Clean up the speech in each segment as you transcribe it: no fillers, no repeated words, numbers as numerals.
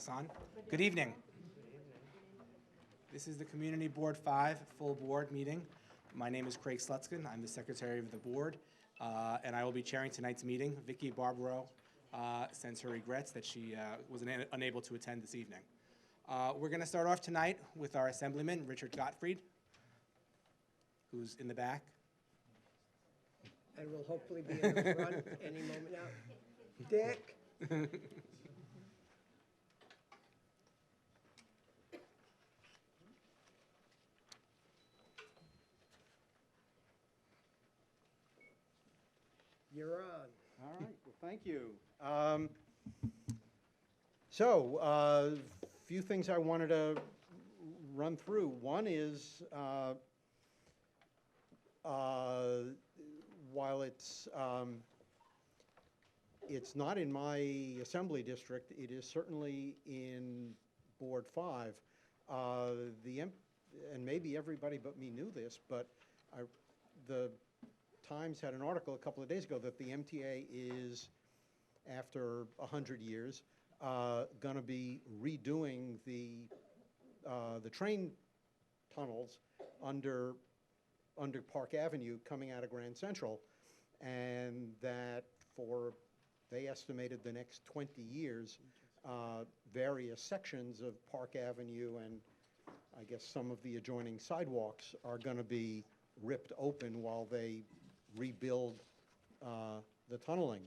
this on? Good evening. This is the Community Board 5 full board meeting. My name is Craig Slutskin. I'm the secretary of the board, and I will be chairing tonight's meeting. Vikki Barbero sends her regrets that she was unable to attend this evening. We're going to start off tonight with our assemblyman, Richard Gottfried, who's in the back. And will hopefully be in the front any moment now. Dick. You're on. All right, well, thank you. So, few things I wanted to run through. One is, while it's not in my assembly district, it is certainly in Board 5. And maybe everybody but me knew this, but the Times had an article a couple of days ago that the MTA is, after 100 years, going to be redoing the train tunnels under Park Avenue coming out of Grand Central, and that they estimated the next 20 years, various sections of Park Avenue and I guess some of the adjoining sidewalks are going to be ripped open while they rebuild the tunneling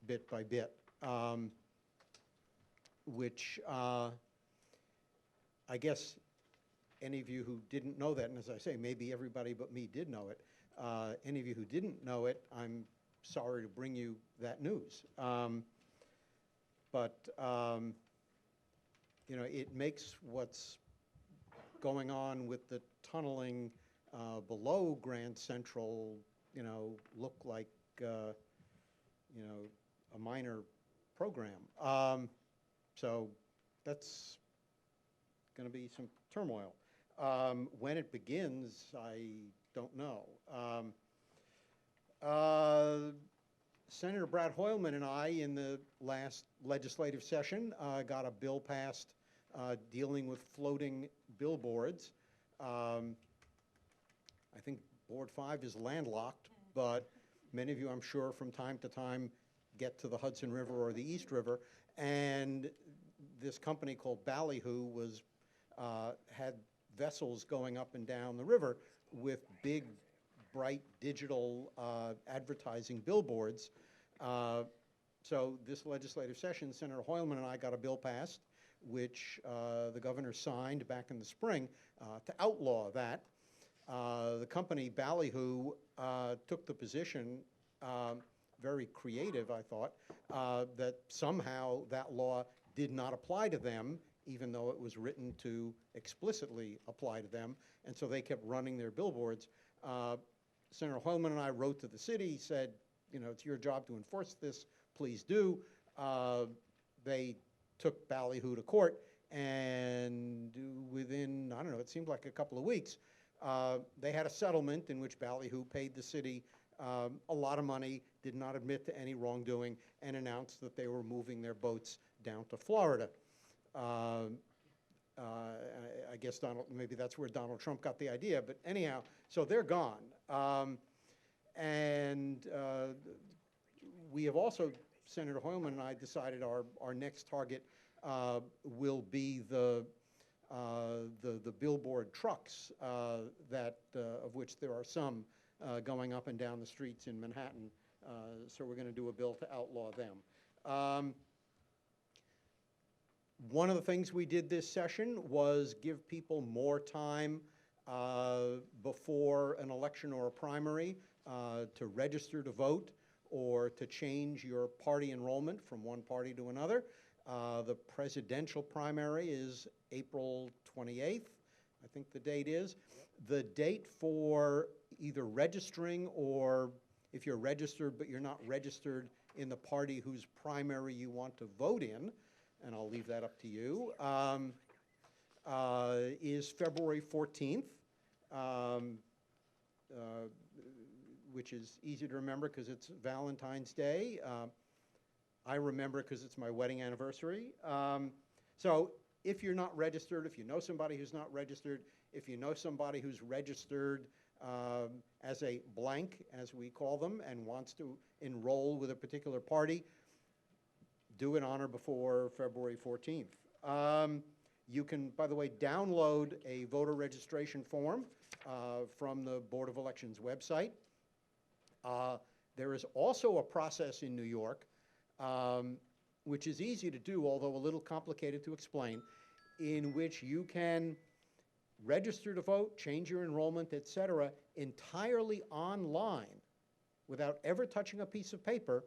bit by bit, which I guess any of you who didn't know that, and as I say, maybe everybody but me did know it, any of you who didn't know it, I'm sorry to bring you that news. But you know, it makes what's going on with the tunneling below Grand Central, you know, look like, you know, a minor program. So that's going to be some turmoil. When it begins, I don't know. Senator Brad Hoylman and I, in the last legislative session, got a bill passed dealing with floating billboards. I think Board 5 is landlocked, but many of you, I'm sure, from time to time get to the Hudson River or the East River, and this company called Ballyhoo had vessels going up and down the river with big, bright digital advertising billboards. So this legislative session, Senator Hoylman and I got a bill passed, which the governor signed back in the spring to outlaw that. The company Ballyhoo took the position, very creative, I thought, that somehow that law did not apply to them, even though it was written to explicitly apply to them, and so they kept running their billboards. Senator Hoylman and I wrote to the city, said, you know, it's your job to enforce this, please do. They took Ballyhoo to court, and within, I don't know, it seemed like a couple of weeks, they had a settlement in which Ballyhoo paid the city a lot of money, did not admit to any wrongdoing, and announced that they were moving their boats down to Florida. I guess maybe that's where Donald Trump got the idea, but anyhow, so they're gone. And we have also, Senator Hoylman and I decided our next target will be the billboard trucks of which there are some going up and down the streets in Manhattan. So we're going to do a bill to outlaw them. One of the things we did this session was give people more time before an election or a primary to register to vote or to change your party enrollment from one party to another. The presidential primary is April 28th, I think the date is. The date for either registering or if you're registered but you're not registered in the party whose primary you want to vote in, and I'll leave that up to you, is February 14th, which is easy to remember because it's Valentine's Day. I remember because it's my wedding anniversary. So if you're not registered, if you know somebody who's not registered, if you know somebody who's registered as a blank, as we call them, and wants to enroll with a particular party, do it on or before February 14th. You can, by the way, download a voter registration form from the Board of Elections website. There is also a process in New York, which is easy to do, although a little complicated to explain, in which you can register to vote, change your enrollment, et cetera, entirely online without ever touching a piece of paper,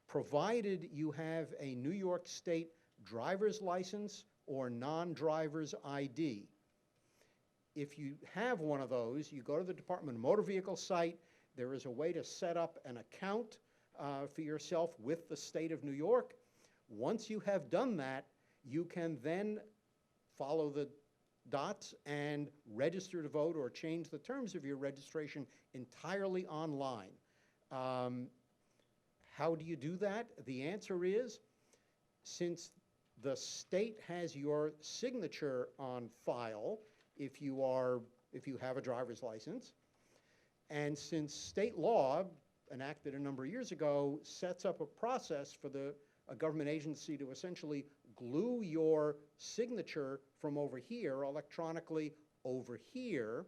provided you have a New York State driver's license or non-driver's ID. If you have one of those, you go to the Department of Motor Vehicles site. There is a way to set up an account for yourself with the state of New York. Once you have done that, you can then follow the dots and register to vote or change the terms of your registration entirely online. How do you do that? The answer is, since the state has your signature on file if you have a driver's license, and since state law, enacted a number of years ago, sets up a process for a government agency to essentially glue your signature from over here, electronically over here,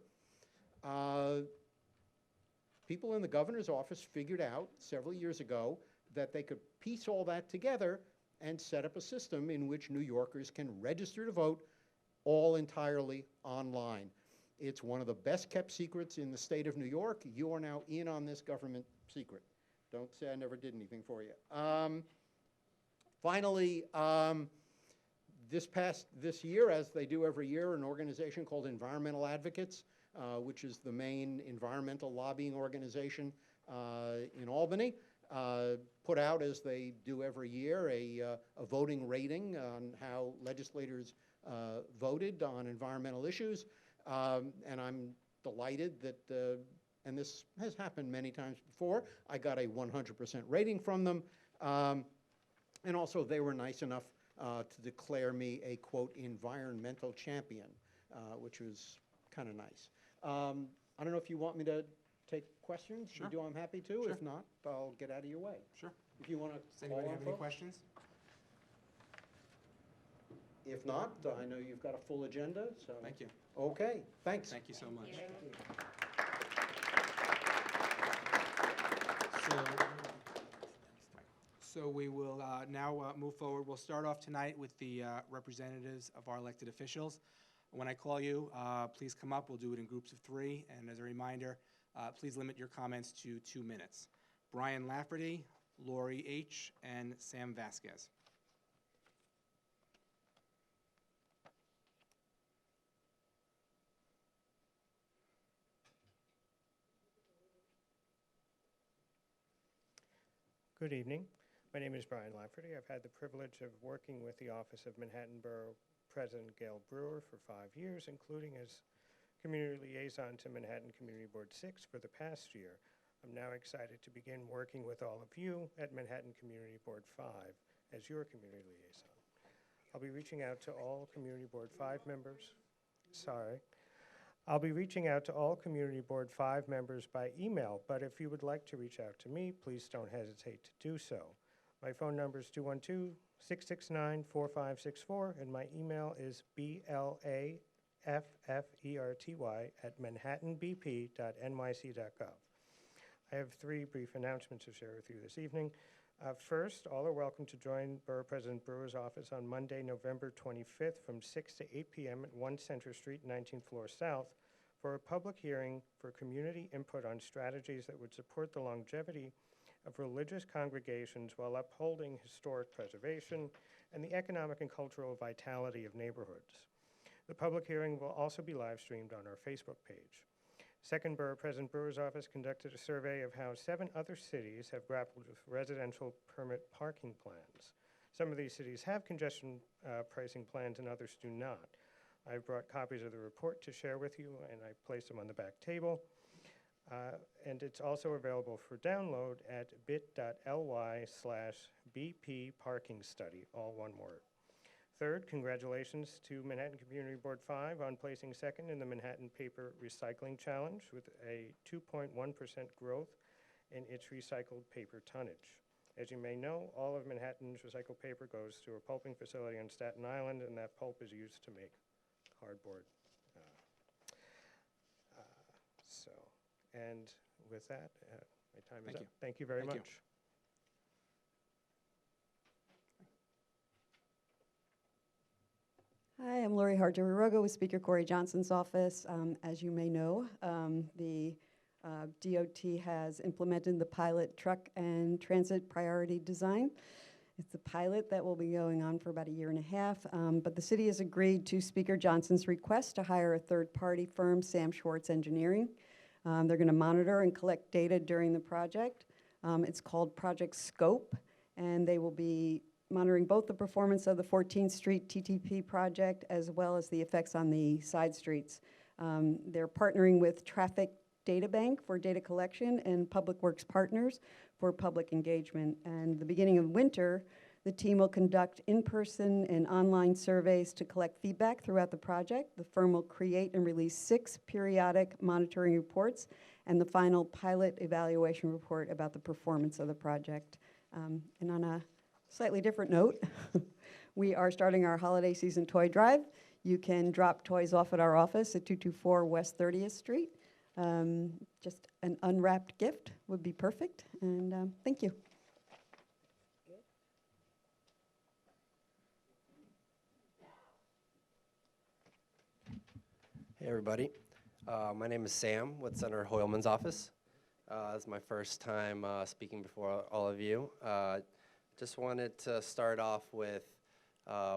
people in the governor's office figured out several years ago that they could piece all that together and set up a system in which New Yorkers can register to vote all entirely online. It's one of the best kept secrets in the state of New York. You are now in on this government secret. Don't say I never did anything for you. Finally, this year, as they do every year, an organization called Environmental Advocates, which is the main environmental lobbying organization in Albany, put out, as they do every year, a voting rating on how legislators voted on environmental issues. And I'm delighted that, and this has happened many times before, I got a 100% rating from them. And also they were nice enough to declare me a, quote, environmental champion, which was kind of nice. I don't know if you want me to take questions. Sure. If you do, I'm happy to. Sure. If not, I'll get out of your way. Sure. If you want Does to anybody call on have any folks. questions? If not, I know you've got a full agenda, so. Thank you. Okay, thanks. Thank you so much. So we will now move forward. We'll start off tonight with the representatives of our elected officials. When I call you, please come up. We'll do it in groups of 3. And as a reminder, please limit your comments to 2 minutes. Brian Lafferty, Lorie H., and Sam Vasquez. Good evening. My name is Brian Lafferty. I've had the privilege of working with the Office of Manhattan Borough President Gail Brewer for 5 years, including as Community Liaison to Manhattan Community Board 6 for the past year. I'm now excited to begin working with all of you at Manhattan Community Board 5 as your Community Liaison. I'll be reaching out to all Community Board 5 members. I'll be reaching out to all Community Board 5 members by email, but if you would like to reach out to me, please don't hesitate to do so. My phone number is 212-669-4564, and my email is blafferty@manhattanbp.nyc.gov. I have 3 brief announcements to share with you this evening. First, all are welcome to join Borough President Brewer's office on Monday, November 25th from 6 to 8 p.m. at 1 Center Street, 19th floor south, for a public hearing for community input on strategies that would support the longevity of religious congregations while upholding historic preservation and the economic and cultural vitality of neighborhoods. The public hearing will also be live streamed on our Facebook page. Second, Borough President Brewer's office conducted a survey of how 7 other cities have grappled with residential permit parking plans. Some of these cities have congestion pricing plans and others do not. I've brought copies of the report to share with you, and I placed them on the back table. And it's also available for download at bit.ly/BP Parking Study, all one word. Third, congratulations to Manhattan Community Board 5 on placing second in the Manhattan Paper Recycling Challenge with a 2.1% growth in its recycled paper tonnage. As you may know, all of Manhattan's recycled paper goes to a pulping facility on Staten Island, and that pulp is used to make cardboard. And with that, my time is Thank up. you. Thank you very Thank you. much. Hi, I'm Lorie HartMorgo with Speaker Corey Johnson's office. As you may know, the DOT has implemented the pilot truck and transit priority design. It's a pilot that will be going on for about a year and a half, but the city has agreed to Speaker Johnson's request to hire a third-party firm, Sam Schwartz Engineering. They're going to monitor and collect data during the project. It's called Project Scope, and they will be monitoring both the performance of the 14th Street TTP project as well as the effects on the side streets. They're partnering with Traffic Data Bank for data collection and Public Works Partners for public engagement. And the beginning of winter, the team will conduct in-person and online surveys to collect feedback throughout the project. The firm will create and release 6 periodic monitoring reports and the final pilot evaluation report about the performance of the project. And on a slightly different note, we are starting our holiday season toy drive. You can drop toys off at our office at 224 West 30th Street. Just an unwrapped gift would be perfect, and thank you. Hey everybody, my name is Sam with Senator Hoylman's office. This is my first time speaking before all of you. Just wanted to start off with,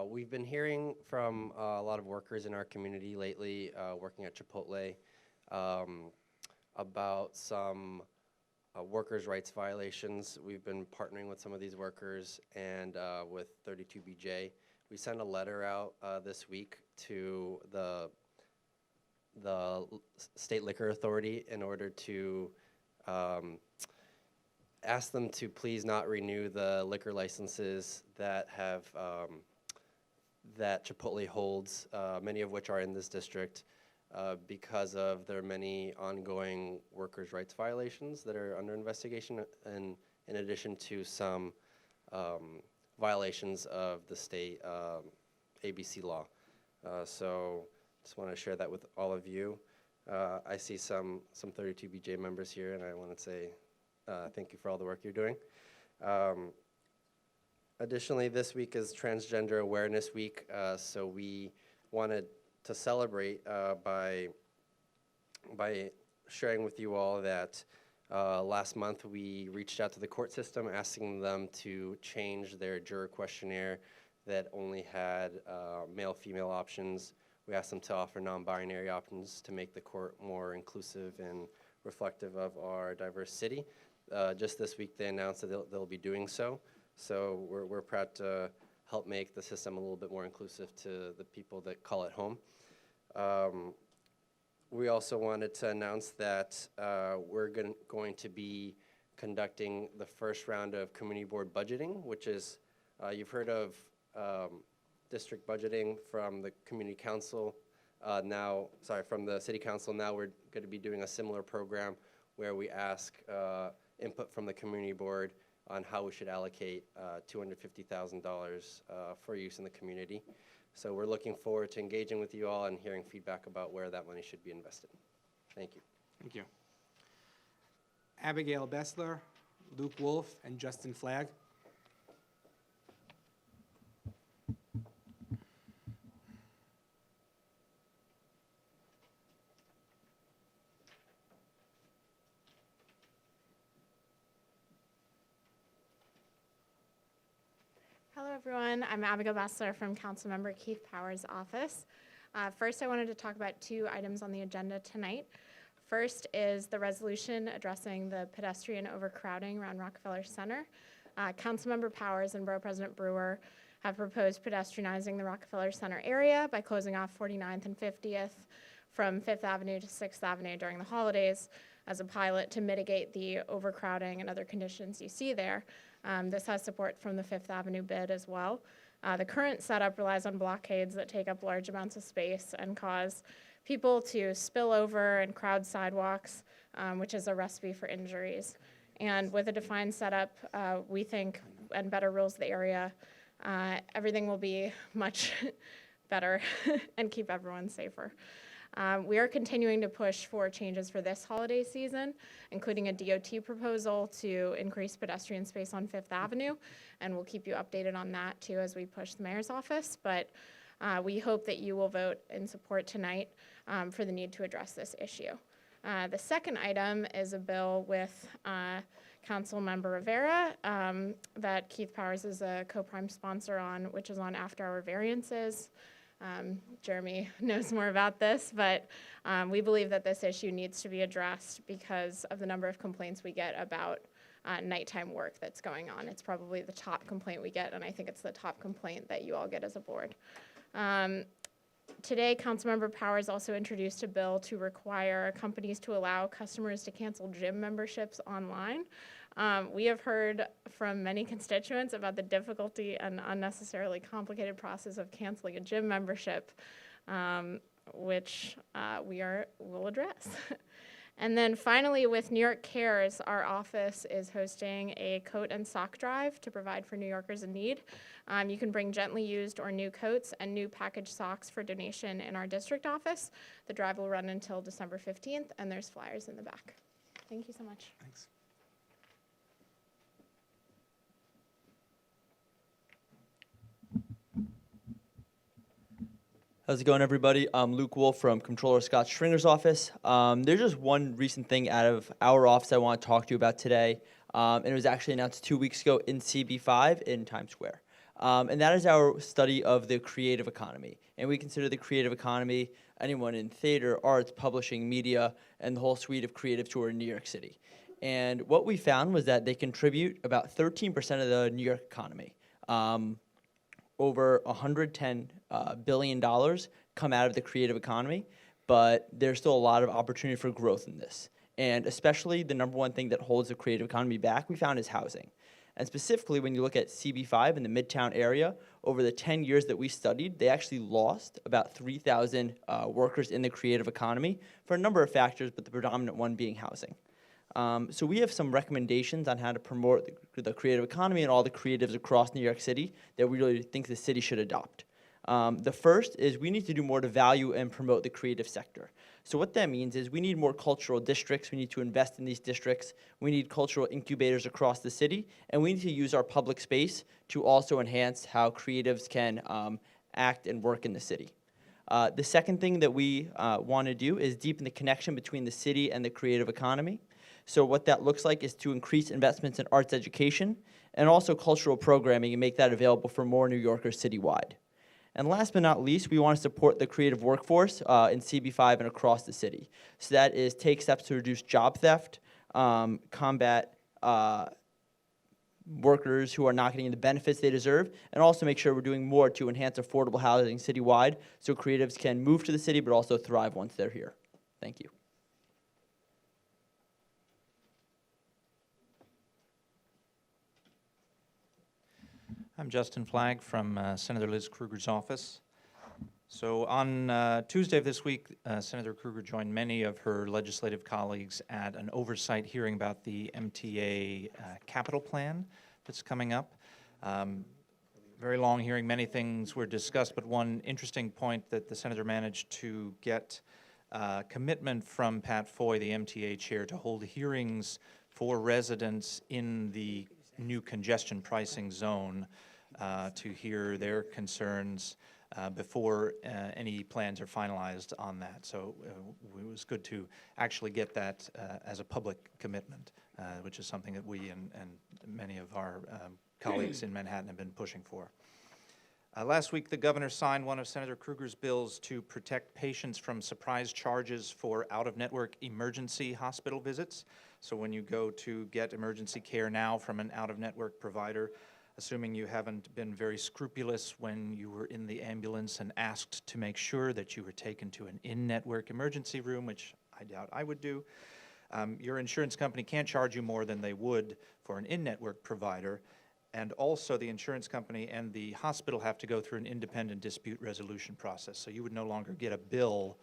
we've been hearing from a lot of workers in our community lately working at Chipotle about some workers' rights violations. We've been partnering with some of these workers and with 32BJ. We sent a letter out this week to the State Liquor Authority in order to ask them to please not renew the liquor licenses that have that Chipotle holds, many of which are in this district, because of their many ongoing workers' rights violations that are under investigation, and in addition to some violations of the state ABC law. So just want to share that with all of you. I see some 32BJ members here, and I want to say thank you for all the work you're doing. Additionally, this week is Transgender Awareness Week, so we wanted to celebrate by sharing with you all that last month we reached out to the court system asking them to change their juror questionnaire that only had male-female options. We asked them to offer non-binary options to make the court more inclusive and reflective of our diverse city. Just this week they announced that they'll be doing so. So we're proud to help make the system a little bit more inclusive to the people that call it home. We also wanted to announce that we're going to be conducting the first round of community board budgeting, which is, you've heard of district budgeting from the community council, from the city council. Now we're going to be doing a similar program where we ask input from the community board on how we should allocate $250,000 for use in the community. So we're looking forward to engaging with you all and hearing feedback about where that money should be invested. Thank you. Thank you. Abigail Bessler, Luke Wolf, and Justin Flagg. Hello, everyone. I'm Abigail Bessler from Councilmember Keith Powers' office. First, I wanted to talk about 2 items on the agenda tonight. First is the resolution addressing the pedestrian overcrowding around Rockefeller Center. Councilmember Powers and Borough President Brewer have proposed pedestrianizing the Rockefeller Center area by closing off 49th and 50th from 5th Avenue to 6th Avenue during the holidays. as a pilot to mitigate the overcrowding and other conditions you see there. This has support from the Fifth Avenue bid as well. The current setup relies on blockades that take up large amounts of space and cause people to spill over and crowd sidewalks, which is a recipe for injuries. And with a defined setup, we think, and better rules of the area, everything will be much better and keep everyone safer. We are continuing to push for changes for this holiday season, including a DOT proposal to increase pedestrian space on Fifth Avenue, and we'll keep you updated on that too as we push the mayor's office. But we hope that you will vote in support tonight for the need to address this issue. The second item is a bill with Councilmember Rivera that Keith Powers is a co-prime sponsor on, which is on after-hour variances. Jeremy knows more about this, but we believe that this issue needs to be addressed because of the number of complaints we get about nighttime work that's going on. It's probably the top complaint we get, and I think it's the top complaint that you all get as a board. Today, Councilmember Powers also introduced a bill to require companies to allow customers to cancel gym memberships online. We have heard from many constituents about the difficulty and unnecessarily complicated process of canceling a gym membership, which we'll address. And then finally, with New York Cares, our office is hosting a coat and sock drive to provide for New Yorkers in need. You can bring gently used or new coats and new packaged socks for donation in our district office. The drive will run until December 15th, and there's flyers in the back. Thank you so much. Thanks. How's it going, everybody? I'm Luke Wolf from Comptroller Scott Stringer's office. There's just one recent thing out of our office I want to talk to you about today, and it was actually announced 2 weeks ago in CB5 in Times Square. And that is our study of the creative economy. And we consider the creative economy anyone in theater, arts, publishing, media, and the whole suite of creatives who are in New York City. And what we found was that they contribute about 13% of the New York economy. Over $110 billion come out of the creative economy, but there's still a lot of opportunity for growth in this. And especially the number one thing that holds the creative economy back, we found, is housing. And specifically, when you look at CB5 in the Midtown area, over the 10 years that we studied, they actually lost about 3,000 workers in the creative economy for a number of factors, but the predominant one being housing. So we have some recommendations on how to promote the creative economy and all the creatives across New York City that we really think the city should adopt. The first is we need to do more to value and promote the creative sector. So what that means is we need more cultural districts. We need to invest in these districts. We need cultural incubators across the city. And we need to use our public space to also enhance how creatives can act and work in the city. The second thing that we want to do is deepen the connection between the city and the creative economy. So what that looks like is to increase investments in arts education and also cultural programming and make that available for more New Yorkers citywide. And last but not least, we want to support the creative workforce in CB5 and across the city. So that is take steps to reduce job theft, combat workers who are not getting the benefits they deserve, and also make sure we're doing more to enhance affordable housing citywide so creatives can move to the city but also thrive once they're here. Thank you. I'm Justin Flagg from Senator Liz Krueger's office. So on Tuesday of this week, Senator Krueger joined many of her legislative colleagues at an oversight hearing about the MTA capital plan that's coming up. Very long hearing, many things were discussed, but one interesting point that the senator managed to get commitment from Pat Foy, the MTA chair, to hold hearings for residents in the new congestion pricing zone to hear their concerns before any plans are finalized on that. So it was good to actually get that as a public commitment, which is something that we and many of our colleagues in Manhattan have been pushing for. Last week, the governor signed one of Senator Krueger's bills to protect patients from surprise charges for out-of-network emergency hospital visits. So when you go to get emergency care now from an out-of-network provider, assuming you haven't been very scrupulous when you were in the ambulance and asked to make sure that you were taken to an in-network emergency room, which I doubt I would do, Your insurance company can't charge you more than they would for an in-network provider, and also the insurance company and the hospital have to go through an independent dispute resolution process. So you would no longer get a bill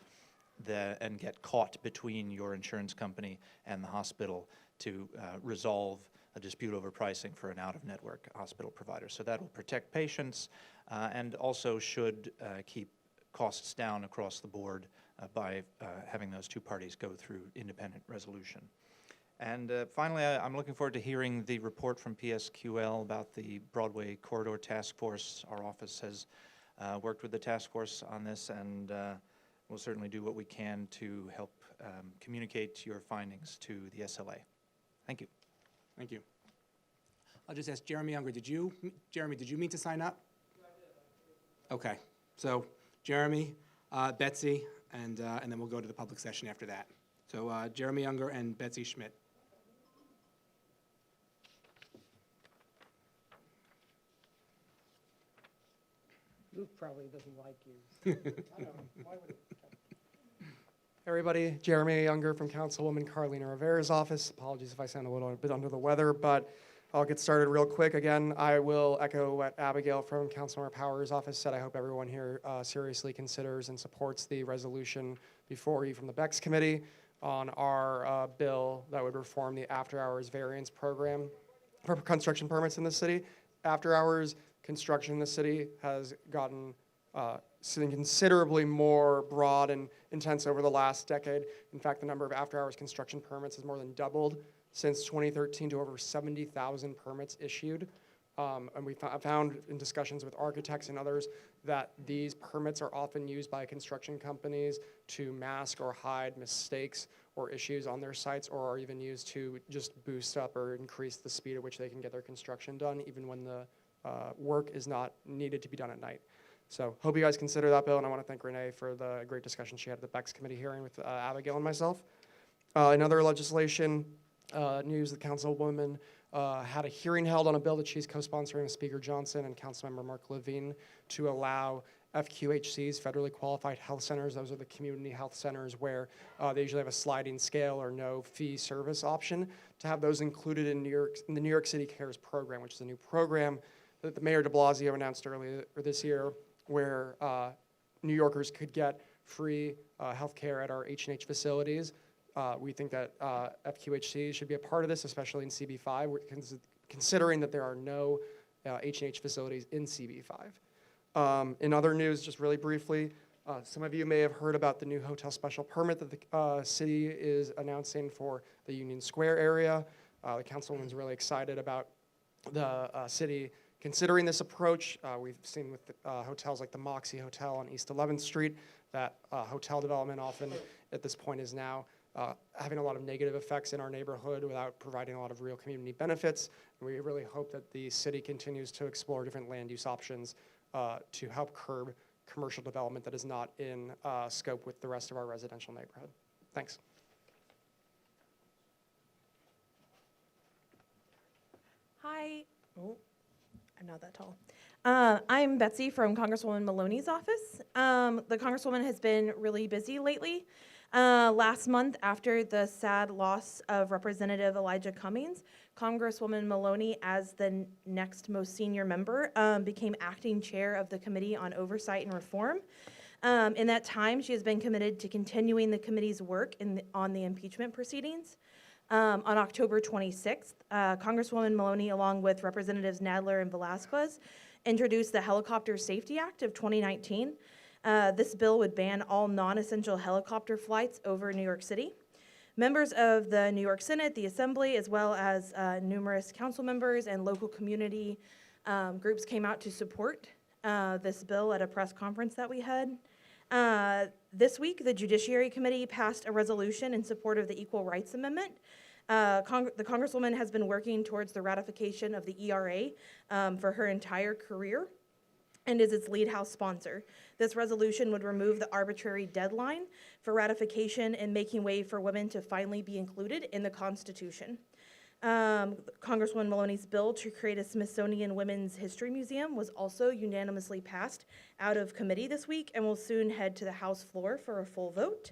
and get caught between your insurance company and the hospital to resolve a dispute over pricing for an out-of-network hospital provider. So that will protect patients and also should keep costs down across the board by having those two parties go through independent resolution. And finally, I'm looking forward to hearing the report from PSQL about the Broadway Corridor Task Force. Our office has worked with the task force on this, and we'll certainly do what we can to help communicate your findings to the SLA. Thank you. Thank you. I'll just ask Jeremy Unger, did you mean to sign up? Okay, so Jeremy, Betsy, and then we'll go to the public session after that. So Jeremy Unger and Betsy Schmidt. Luke probably doesn't like you. Everybody, Jeremy Younger from Councilwoman Carlina Rivera's office. Apologies if I sound a little bit under the weather, but I'll get started real quick. Again, I will echo what Abigail from Councilmember Powers' office said. I hope everyone here seriously considers and supports the resolution before you from the BEX committee on our bill that would reform the after-hours variance program for construction permits in the city. After-hours construction in the city has gotten considerably more broad and intense over the last decade. In fact, the number of after-hours construction permits has more than doubled since 2013 to over 70,000 permits issued. And we found in discussions with architects and others that these permits are often used by construction companies to mask or hide mistakes or issues on their sites, or are even used to just boost up or increase the speed at which they can get their construction done, even when the work is not needed to be done at night. So hope you guys consider that bill, and I want to thank Renee for the great discussion she had at the BEX committee hearing with Abigail and myself. In other legislation news, the councilwoman had a hearing held on a bill that she's co-sponsoring with Speaker Johnson and Councilmember Mark Levine to allow FQHCs, federally qualified health centers, those are the community health centers where they usually have a sliding scale or no fee service option, to have those included in the New York City Cares program, which is a new program that the Mayor de Blasio announced earlier this year, where New Yorkers could get free health care at our H&H facilities. We think that FQHCs should be a part of this, especially in CB5, considering that there are no H&H facilities in CB5. In other news, just really briefly, some of you may have heard about the new hotel special permit that the city is announcing for the Union Square area. The councilwoman's really excited about the city considering this approach. We've seen with hotels like the Moxie Hotel on East 11th Street that hotel development often at this point is now having a lot of negative effects in our neighborhood without providing a lot of real community benefits. And we really hope that the city continues to explore different land use options to help curb commercial development that is not in scope with the rest of our residential neighborhood. Thanks. Hi. Oh, I'm not that tall. I'm Betsy from Congresswoman Maloney's office. The Congresswoman has been really busy lately. Last month, after the sad loss of Representative Elijah Cummings, Congresswoman Maloney, as the next most senior member, became acting chair of the Committee on Oversight and Reform. In that time, she has been committed to continuing the committee's work on the impeachment proceedings. On October 26th, Congresswoman Maloney, along with Representatives Nadler and Velasquez, introduced the Helicopter Safety Act of 2019. This bill would ban all non-essential helicopter flights over New York City. Members of the New York Senate, the Assembly, as well as numerous council members and local community groups came out to support this bill at a press conference that we had. This week, the Judiciary Committee passed a resolution in support of the Equal Rights Amendment. The Congresswoman has been working towards the ratification of the ERA for her entire career and is its lead House sponsor. This resolution would remove the arbitrary deadline for ratification and making way for women to finally be included in the Constitution. Congresswoman Maloney's bill to create a Smithsonian Women's History Museum was also unanimously passed out of committee this week and will soon head to the House floor for a full vote.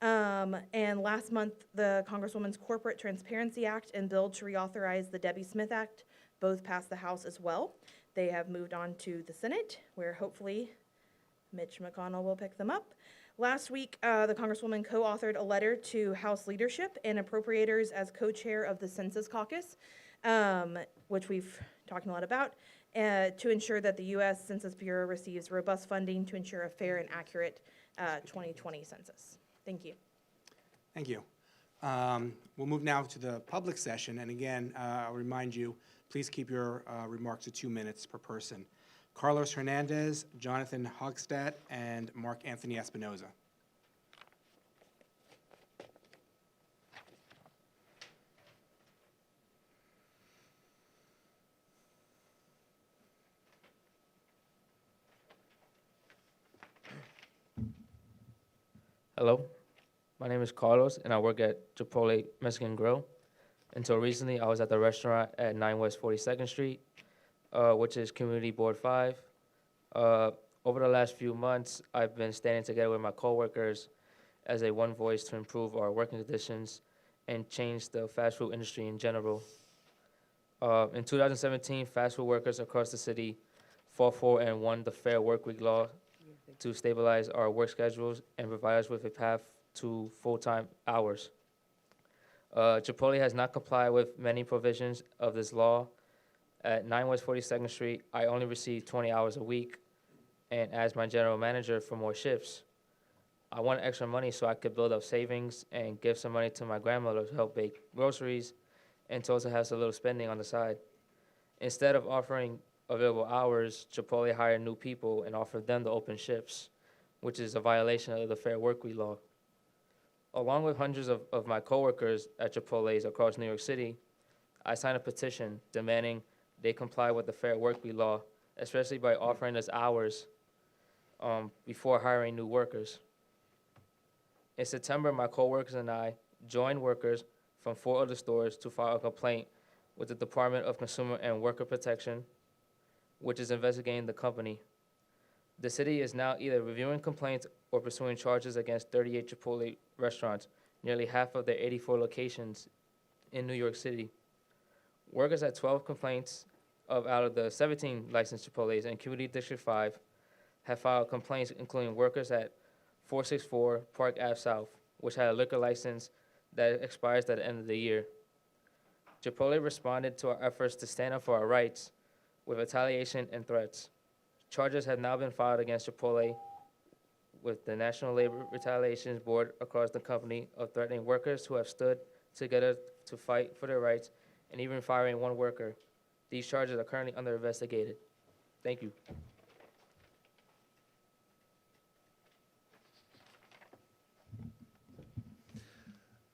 And last month, the Congresswoman's Corporate Transparency Act and bill to reauthorize the Debbie Smith Act both passed the House as well. They have moved on to the Senate, where hopefully Mitch McConnell will pick them up. Last week, the Congresswoman co-authored a letter to House leadership and appropriators as co-chair of the Census Caucus, which we've talked a lot about, to ensure that the U.S. Census Bureau receives robust funding to ensure a fair and accurate 2020 census. Thank you. Thank you. We'll move now to the public session, and again, I'll remind you, please keep your remarks to 2 minutes per person. Carlos Hernandez, Jonathan Hogstad, and Mark Anthony Espinoza. Hello, my name is Carlos, and I work at Chipotle Mexican Grill. Until recently, I was at the restaurant at 9 West 42nd Street, which is Community Board 5. Over the last few months, I've been standing together with my coworkers as a one voice to improve our working conditions and change the fast food industry in general. In 2017, fast food workers across the city fought for and won the Fair Workweek law to stabilize our work schedules and provide us with a path to full-time hours. Chipotle has not complied with many provisions of this law. At 9 West 42nd Street, I only received 20 hours a week, and as my general manager for more shifts, I wanted extra money so I could build up savings and give some money to my grandmother to help bake groceries and to also have some little spending on the side. Instead of offering available hours, Chipotle hired new people and offered them the open shifts, which is a violation of the Fair Workweek law. Along with hundreds of my coworkers at Chipotle's across New York City, I signed a petition demanding they comply with the Fair Workweek law, especially by offering us hours before hiring new workers. In September, my coworkers and I joined workers from 4 other stores to file a complaint with the Department of Consumer and Worker Protection, which is investigating the company. The city is now either reviewing complaints or pursuing charges against 38 Chipotle restaurants, nearly half of their 84 locations in New York City. Workers at 12 complaints out of the 17 licensed Chipotles in Community District 5 have filed complaints, including workers at 464 Park Ave South, which had a liquor license that expires at the end of the year. Chipotle responded to our efforts to stand up for our rights with retaliation and threats. Charges have now been filed against Chipotle with the National Labor Retaliations Board across the company of threatening workers who have stood together to fight for their rights and even firing one worker. These charges are currently under investigated. Thank you.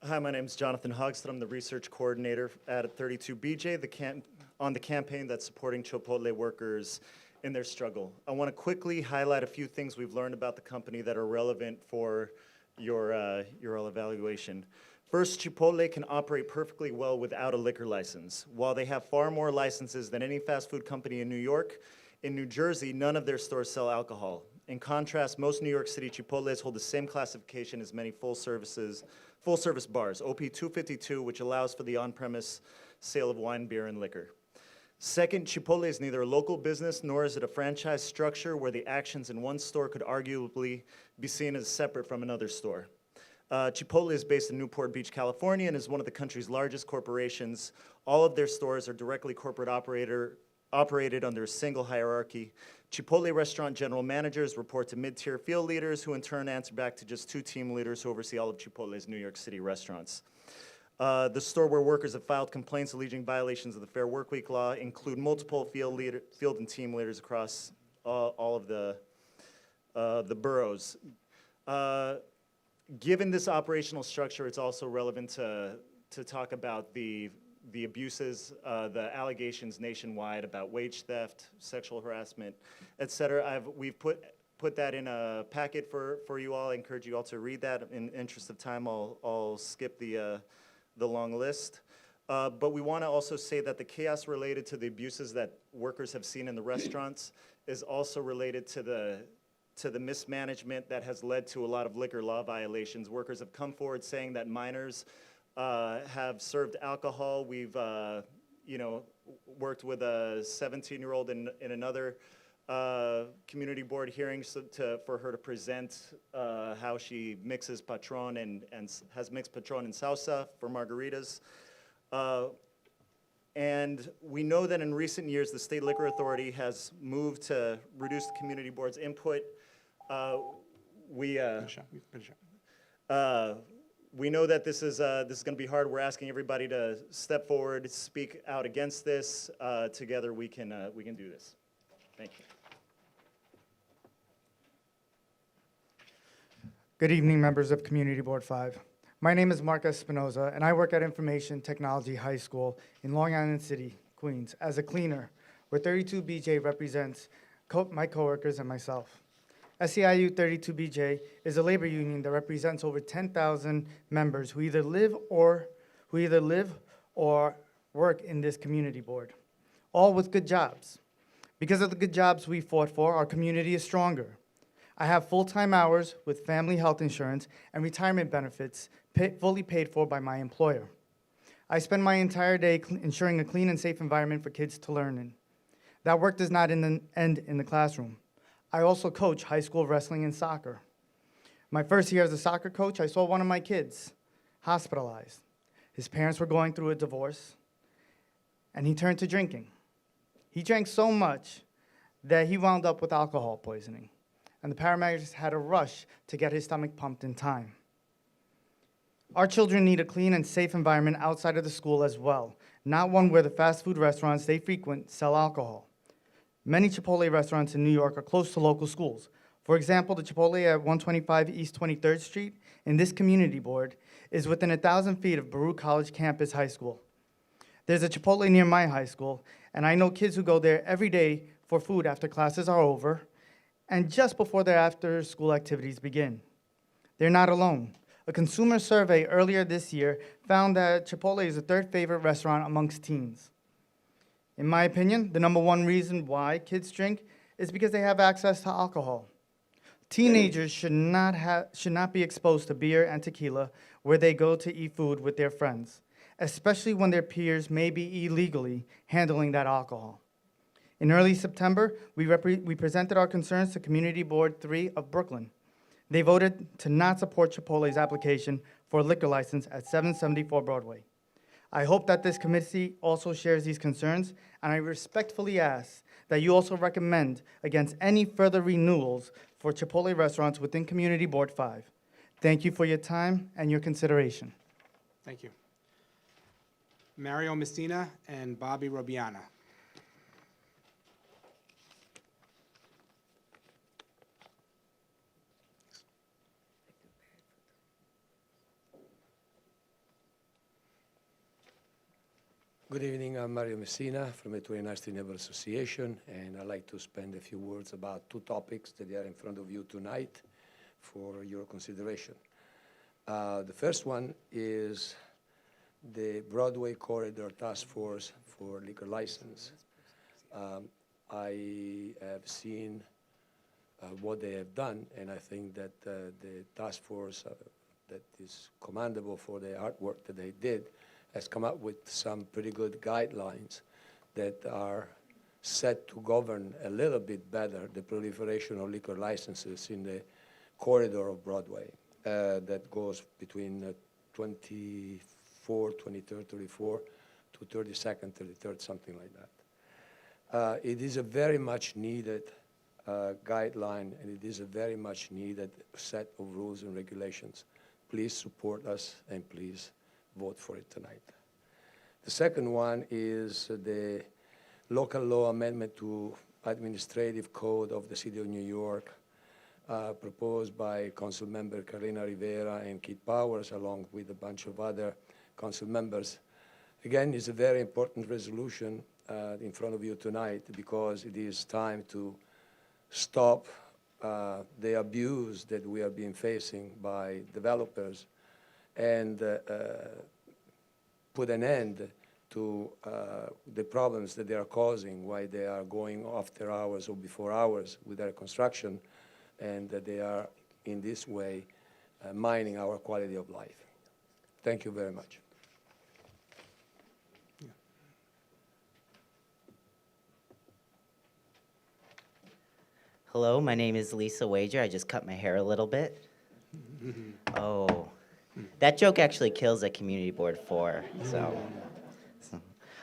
Hi, my name is Jonathan Hogstad. I'm the research coordinator at 32BJ, on the campaign that's supporting Chipotle workers in their struggle. I want to quickly highlight a few things we've learned about the company that are relevant for your evaluation. First, Chipotle can operate perfectly well without a liquor license. While they have far more licenses than any fast food company in New York, in New Jersey, none of their stores sell alcohol. In contrast, most New York City Chipotles hold the same classification as many full-service bars, OP 252, which allows for the on-premise sale of wine, beer, and liquor. Second, Chipotle is neither a local business nor is it a franchise structure where the actions in one store could arguably be seen as separate from another store. Chipotle is based in Newport Beach, California, and is one of the country's largest corporations. All of their stores are directly corporate operated under a single hierarchy. Chipotle restaurant general managers report to mid-tier field leaders who in turn answer back to just 2 team leaders who oversee all of Chipotle's New York City restaurants. The store where workers have filed complaints alleging violations of the Fair Workweek law include multiple field and team leaders across all of the boroughs. Given this operational structure, it's also relevant to talk about the abuses, the allegations nationwide about wage theft, sexual harassment, et cetera. We've put that in a packet for you all. I encourage you all to read that. In the interest of time, I'll skip the long list. But we want to also say that the chaos related to the abuses that workers have seen in the restaurants is also related to to the mismanagement that has led to a lot of liquor law violations. Workers have come forward saying that minors have served alcohol. We've worked with a 17-year-old in another community board hearing for her to present how she mixes Patron and has mixed Patron and salsa for margaritas. And we know that in recent years, the State Liquor Authority has moved to reduce the community board's input. We know that this is going to be hard. We're asking everybody to step forward, speak out against this. Together, we can do this. Thank you. Good evening, members of Community Board 5. My name is Mark Espinoza, and I work at Information Technology High School in Long Island City, Queens, as a cleaner, where 32BJ represents my coworkers and myself. SEIU 32BJ is a labor union that represents over 10,000 members who either live or work in this community board, all with good jobs. Because of the good jobs we fought for, our community is stronger. I have full-time hours with family health insurance and retirement benefits fully paid for by my employer. I spend my entire day ensuring a clean and safe environment for kids to learn in. That work does not end in the classroom. I also coach high school wrestling and soccer. My first year as a soccer coach, I saw one of my kids hospitalized. His parents were going through a divorce, and he turned to drinking. He drank so much that he wound up with alcohol poisoning, and the paramedics had to rush to get his stomach pumped in time. Our children need a clean and safe environment outside of the school as well, not one where the fast food restaurants they frequent sell alcohol. Many Chipotle restaurants in New York are close to local schools. For example, the Chipotle at 125 East 23rd Street in this community board is within 1,000 feet of Baruch College Campus High School. There's a Chipotle near my high school, and I know kids who go there every day for food after classes are over and just before their after-school activities begin. They're not alone. A consumer survey earlier this year found that Chipotle is the third favorite restaurant amongst teens. In my opinion, the number one reason why kids drink is because they have access to alcohol. Teenagers should not be exposed to beer and tequila where they go to eat food with their friends, especially when their peers may be illegally handling that alcohol. In early September, we presented our concerns to Community Board 3 of Brooklyn. They voted to not support Chipotle's application for a liquor license at 774 Broadway. I hope that this committee also shares these concerns, and I respectfully ask that you also recommend against any further renewals for Chipotle restaurants within Community Board 5. Thank you for your time and your consideration. Thank you. Mario Messina and Bobby Robiana. Good evening, I'm Mario Messina from the 29th Street Neighborhood Association, and I'd like to spend a few words about two topics that are in front of you tonight for your consideration. The first one is the Broadway Corridor Task Force for Liquor License. I have seen what they have done, and I think that the task force that is commendable for the artwork that they did has come up with some pretty good guidelines that are set to govern a little bit better the proliferation of liquor licenses in the corridor of Broadway that goes between 23rd, 34 to 32nd, 33rd, something like that. It is a very much needed guideline, and it is a very much needed set of rules and regulations. Please support us, and please vote for it tonight. The second one is the local law amendment to administrative code of the City of New York, proposed by Council Member Carlina Rivera and Keith Powers, along with a bunch of other council members. Again, it's a very important resolution in front of you tonight because it is time to stop the abuse that we have been facing by developers and put an end to the problems that they are causing while they are going after hours or before hours with their construction and that they are in this way mining our quality of life. Thank you very much. Hello, my name is Lisa Wager. I just cut my hair a little bit. Oh, that joke actually kills at Community Board 4.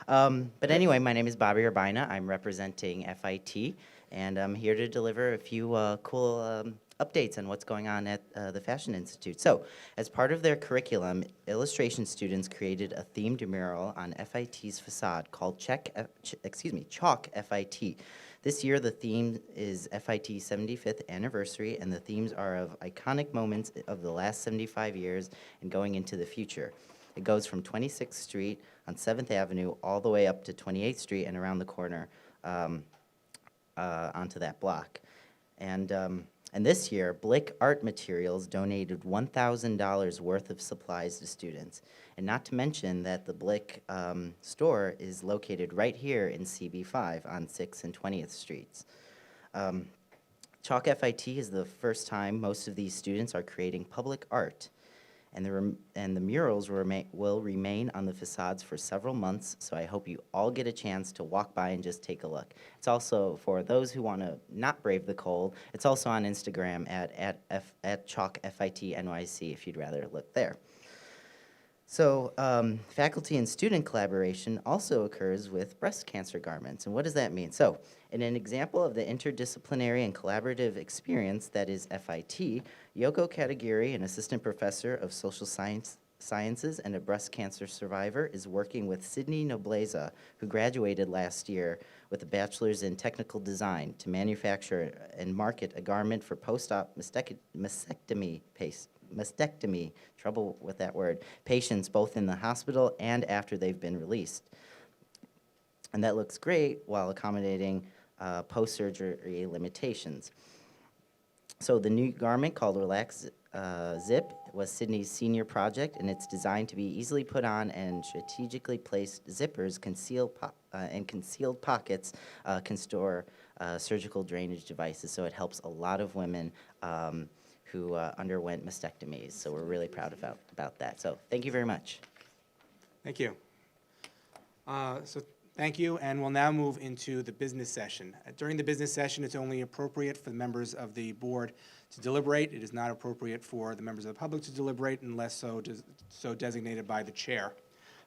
But anyway, my name is Bobby Urbina. I'm representing FIT, and I'm here to deliver a few cool updates on what's going on at the Fashion Institute. So, as part of their curriculum, illustration students created a themed mural on FIT's facade called Chalk FIT. This year, the theme is FIT's 75th anniversary, and the themes are of iconic moments of the last 75 years and going into the future. It goes from 26th Street on 7th Avenue all the way up to 28th Street and around the corner onto that block. And this year, Blick Art Materials donated $1,000 worth of supplies to students. And not to mention that the Blick store is located right here in CB5 on 6th and 20th Streets. Chalk FIT is the first time most of these students are creating public art. And the murals will remain on the facades for several months, so I hope you all get a chance to walk by and just take a look. It's also, for those who want to not brave the cold, it's also on Instagram at Chalk FIT NYC if you'd rather look there. So faculty and student collaboration also occurs with breast cancer garments. And what does that mean? So in an example of the interdisciplinary and collaborative experience that is FIT, Yoko Katagiri, an assistant professor of social sciences and a breast cancer survivor, is working with Sydney Nobleza, who graduated last year with a bachelor's in technical design, to manufacture and market a garment for post-op mastectomy trouble with that word, patients both in the hospital and after they've been released. And that looks great while accommodating post-surgery limitations. So the new garment called Relax Zip was Sydney's senior project, and it's designed to be easily put on, and strategically placed zippers and concealed pockets can store surgical drainage devices. So it helps a lot of women who underwent mastectomies. So we're really proud about that. So thank you very much. Thank you. Thank you, and we'll now move into the business session. During the business session, it's only appropriate for the members of the board to deliberate. It is not appropriate for the members of the public to deliberate unless so designated by the chair.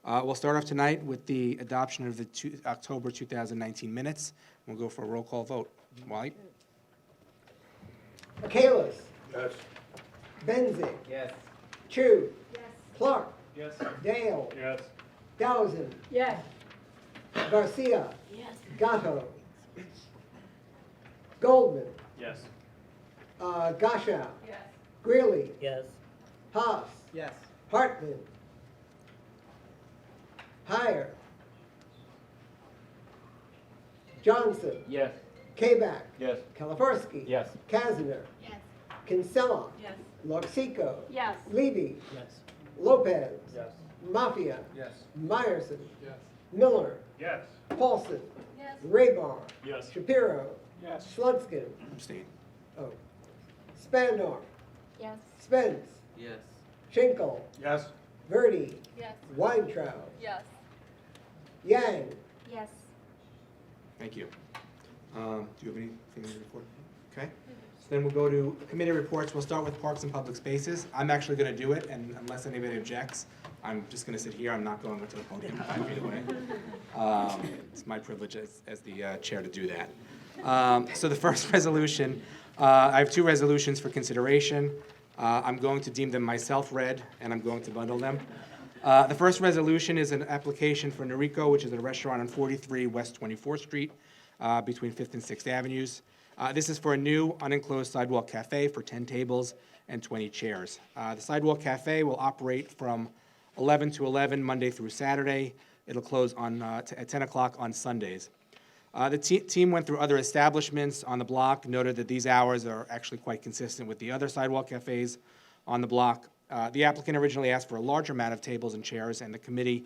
We'll start off tonight with the adoption of the October 2019 minutes. We'll go for a roll call vote. Wally? Michaelis. Yes. Benzic. Yes. Chu. Yes. Clark. Yes. Dale. Yes. Dowson. Yes. Garcia. Yes. Gatto. Goldman. Yes. Gasha. Yes. Greeley. Yes. Haas. Yes. Hartman. Heyer. Johnson. Yes. Kabak. Yes. Kaliforski. Yes. Kazner. Yes. Kinsella. Yes. Loxico. Yes. Levy. Yes. Lopez. Yes. Mafia. Yes. Meyerson. Yes. Miller. Yes. Paulson. Yes. Raybar. Yes. Shapiro. Yes. Slutskin. Abstain. Oh. Spandor. Yes. Spence. Yes. Schinkel. Yes. Verdi. Yes. Weintraub. Yes. Yang. Yes. Thank you. Do you have anything to report? Okay. So then we'll go to committee reports. We'll start with Parks and Public Spaces. I'm actually going to do it, and unless anybody objects, I'm just going to sit here. I'm not going to the podium 5 feet away. It's my privilege as the chair to do that. So the first resolution, I have two resolutions for consideration. I'm going to deem them myself read, and I'm going to bundle them. The first resolution is an application for Norikoh, which is a restaurant on 43 West 24th Street, between 5th and 6th Avenues. This is for a new unenclosed sidewalk cafe for 10 tables and 20 chairs. The sidewalk cafe will operate from 11 to 11 Monday through Saturday. It'll close at 10 o'clock on Sundays. The team went through other establishments on the block, noted that these hours are actually quite consistent with the other sidewalk cafes on the block. The applicant originally asked for a larger amount of tables and chairs, and the committee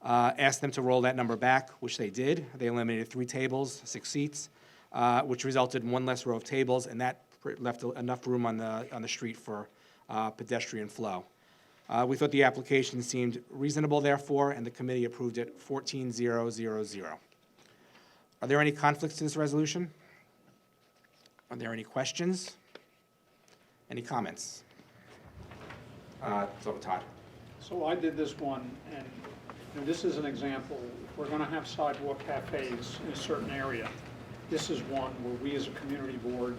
asked them to roll that number back, which they did. They eliminated 3 tables, 6 seats, which resulted in 1 less row of tables, and that left enough room on the street for pedestrian flow. We thought the application seemed reasonable, therefore, and the committee approved it 14-0-0-0. Are there any conflicts to this resolution? Are there any questions? Any comments? So Todd. So I did this one, and this is an example. If we're going to have sidewalk cafes in a certain area, this is one where we as a community board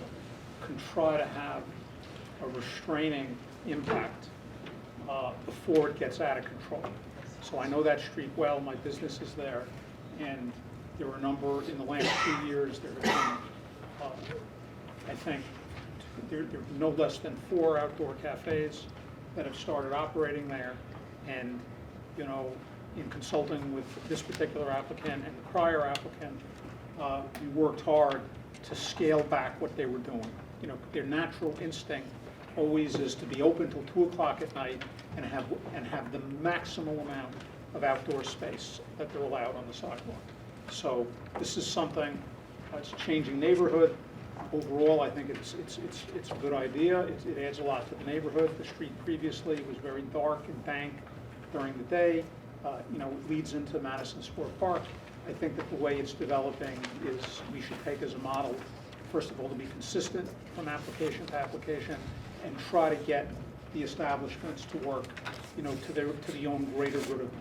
can try to have a restraining impact before it gets out of control. So I know that street well, my business is there, and there were a number, in the last 2 years, there have been, I think, there are no less than 4 outdoor cafes that have started operating there. And, you know, in consulting with this particular applicant and the prior applicant, we worked hard to scale back what they were doing. You know, their natural instinct always is to be open till 2 o'clock at night and have the maximum amount of outdoor space that they're allowed on the sidewalk. So this is something that's changing neighborhood. Overall, I think it's a good idea. It adds a lot to the neighborhood. The street previously was very dark and dank during the day. You know, it leads into Madison Square Park. I think that the way it's developing is we should take as a model, first of all, to be consistent from application to application and try to get the establishments to work, you know, to the own greater good of the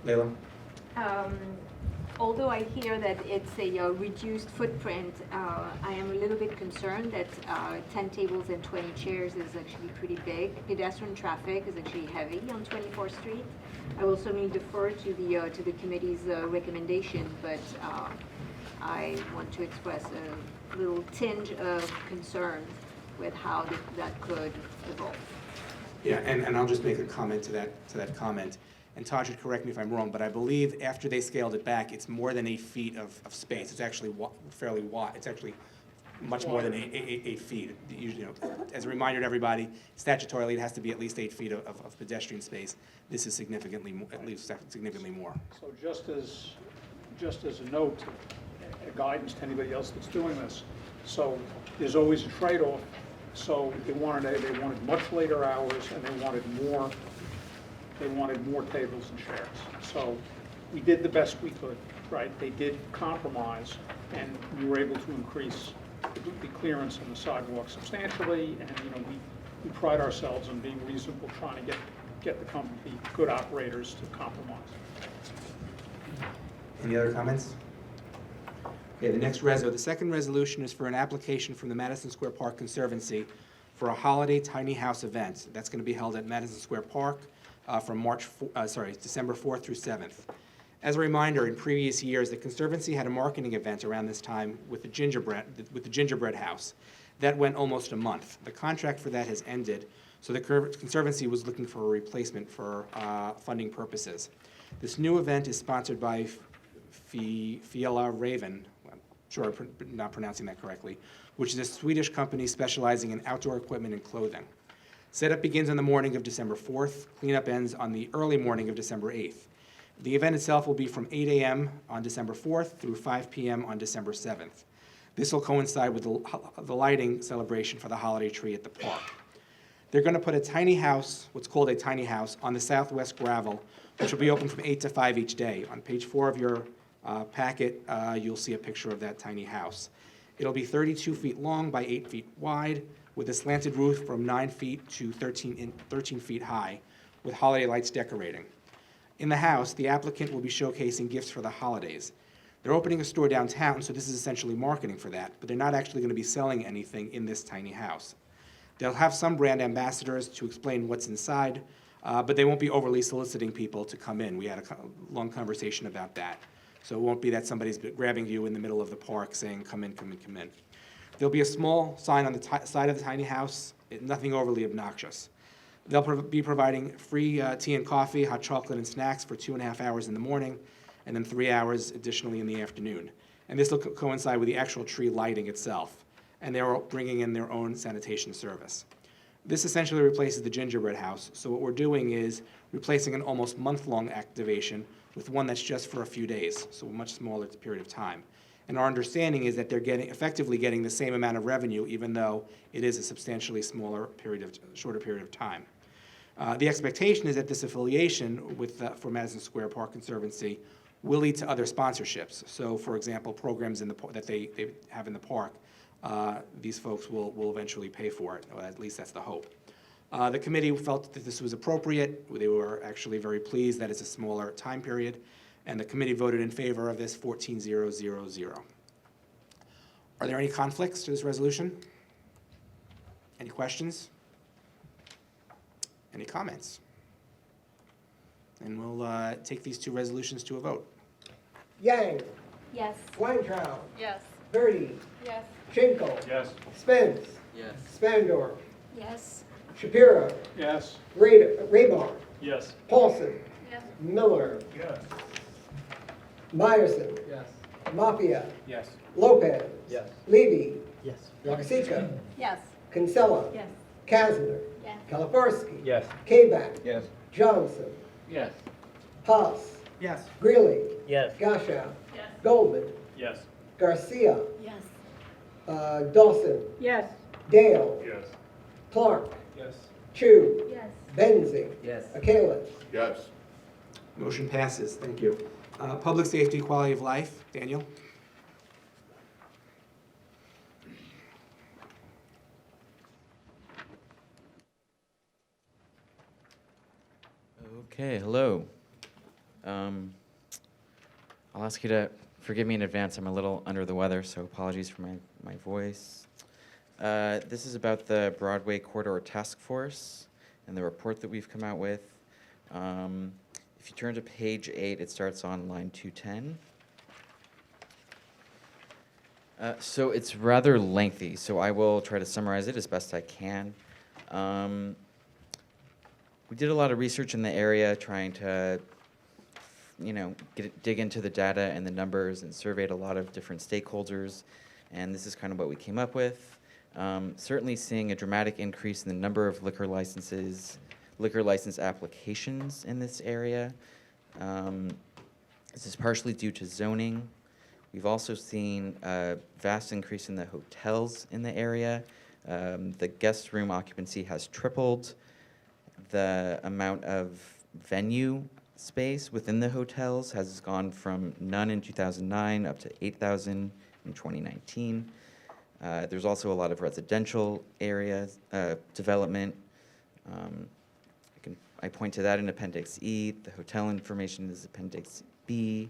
neighborhood. Leila? Although I hear that it's a reduced footprint, I am a little bit concerned that 10 tables and 20 chairs is actually pretty big. Pedestrian traffic is actually heavy on 24th Street. I will certainly defer to the committee's recommendation, but I want to express a little tinge of concern with how that could evolve. Yeah, and I'll just make a comment to that comment. And Todd should correct me if I'm wrong, but I believe after they scaled it back, it's more than 8 feet of space. It's actually fairly wide. It's actually much more than 8 feet. You know, as a reminder to everybody, statutorily it has to be at least 8 feet of pedestrian space. This is significantly more, at least significantly more. So just as a note, a guidance to anybody else that's doing this. So there's always a trade-off. So they wanted much later hours, and they wanted more tables and chairs. So we did the best we could, right? They did compromise, and we were able to increase the clearance on the sidewalk substantially. And you know, we pride ourselves on being reasonable, trying to get the company, good operators, to compromise. Any other comments? Okay, the second resolution is for an application from the Madison Square Park Conservancy for a holiday tiny house event. That's going to be held at Madison Square Park from December 4th through 7th. As a reminder, in previous years, the Conservancy had a marketing event around this time with the gingerbread house. That went almost a month. The contract for that has ended, so the Conservancy was looking for a replacement for funding purposes. This new event is sponsored by Fiala Raven, I'm sure I'm not pronouncing that correctly, which is a Swedish company specializing in outdoor equipment and clothing. Setup begins on the morning of December 4th. Cleanup ends on the early morning of December 8th. The event itself will be from 8 a.m. on December 4th through 5 p.m. on December 7th. This will coincide with the lighting celebration for the holiday tree at the park. They're going to put a tiny house, what's called a tiny house, on the southwest gravel, which will be open from 8 to 5 each day. On page 4 of your packet, you'll see a picture of that tiny house. It'll be 32 feet long by 8 feet wide, with a slanted roof from 9 feet to 13 feet high, with holiday lights decorating. In the house, the applicant will be showcasing gifts for the holidays. They're opening a store downtown, so this is essentially marketing for that, but they're not actually going to be selling anything in this tiny house. They'll have some brand ambassadors to explain what's inside, but they won't be overly soliciting people to come in. We had a long conversation about that. So it won't be that somebody's grabbing you in the middle of the park saying, come in, come in, come in. There'll be a small sign on the side of the tiny house, nothing overly obnoxious. They'll be providing free tea and coffee, hot chocolate, and snacks for 2.5 hours in the morning, and then 3 hours additionally in the afternoon. And this will coincide with the actual tree lighting itself, and they're bringing in their own sanitation service. This essentially replaces the gingerbread house, so what we're doing is replacing an almost month-long activation with one that's just for a few days, so a much smaller period of time. And our understanding is that they're effectively getting the same amount of revenue, even though it is a substantially shorter period of time. The expectation is that this affiliation for Madison Square Park Conservancy will lead to other sponsorships. So, for example, programs that they have in the park, these folks will eventually pay for it, or at least that's the hope. The committee felt that this was appropriate. They were actually very pleased that it's a smaller time period, and the committee voted in favor of this 14-0-0-0. Are there any conflicts to this resolution? Any questions? Any comments? And we'll take these two resolutions to a vote. Yang. Yes. Weintraub. Yes. Verdi. Yes. Schenkel. Yes. Spence. Yes. Spandor. Yes. Shapiro. Yes. Raybar. Yes. Paulson. Yes. Miller. Yes. Meyerson. Yes. Mafia. Yes. Lopez. Yes. Levy. Yes. Yakasika. Yes. Kinsella. Yes. Kazner. Yes. Kalafarsky. Yes. Kabak. Yes. Johnson. Yes. Haas. Yes. Greeley. Yes. Gashow. Yes. Goldman. Yes. Garcia. Yes. Dawson. Yes. Dale. Yes. Clark. Yes. Chu. Yes. Benzing. Yes. Akalis. Yes. Motion passes. Thank you. Public safety, quality of life. Daniel? Okay, hello. I'll ask you to forgive me in advance. I'm a little under the weather, so apologies for my voice. This is about the Broadway Corridor Task Force and the report that we've come out with. If you turn to page 8, it starts on line 210. So it's rather lengthy, so I will try to summarize it as best I can. We did a lot of research in the area trying to, dig into the data and the numbers and surveyed a lot of different stakeholders, and this is kind of what we came up with. Certainly seeing a dramatic increase in the number of liquor license applications in this area. This is partially due to zoning. We've also seen a vast increase in the hotels in the area. The guest room occupancy has tripled. The amount of venue space within the hotels has gone from none in 2009 up to 8,000 in 2019. There's also a lot of residential areas, development. I point to that in Appendix E. The hotel information is Appendix B.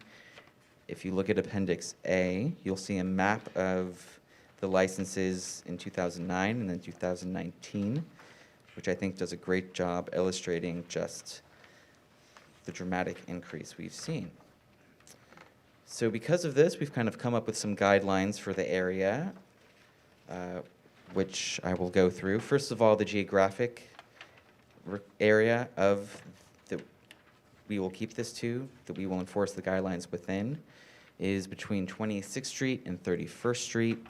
If you look at Appendix A, you'll see a map of the licenses in 2009 and then 2019, which I think does a great job illustrating just the dramatic increase we've seen. So because of this, we've kind of come up with some guidelines for the area, which I will go through. First of all, the geographic area of that we will keep this to, that we will enforce the guidelines within, is between 26th Street and 31st Street,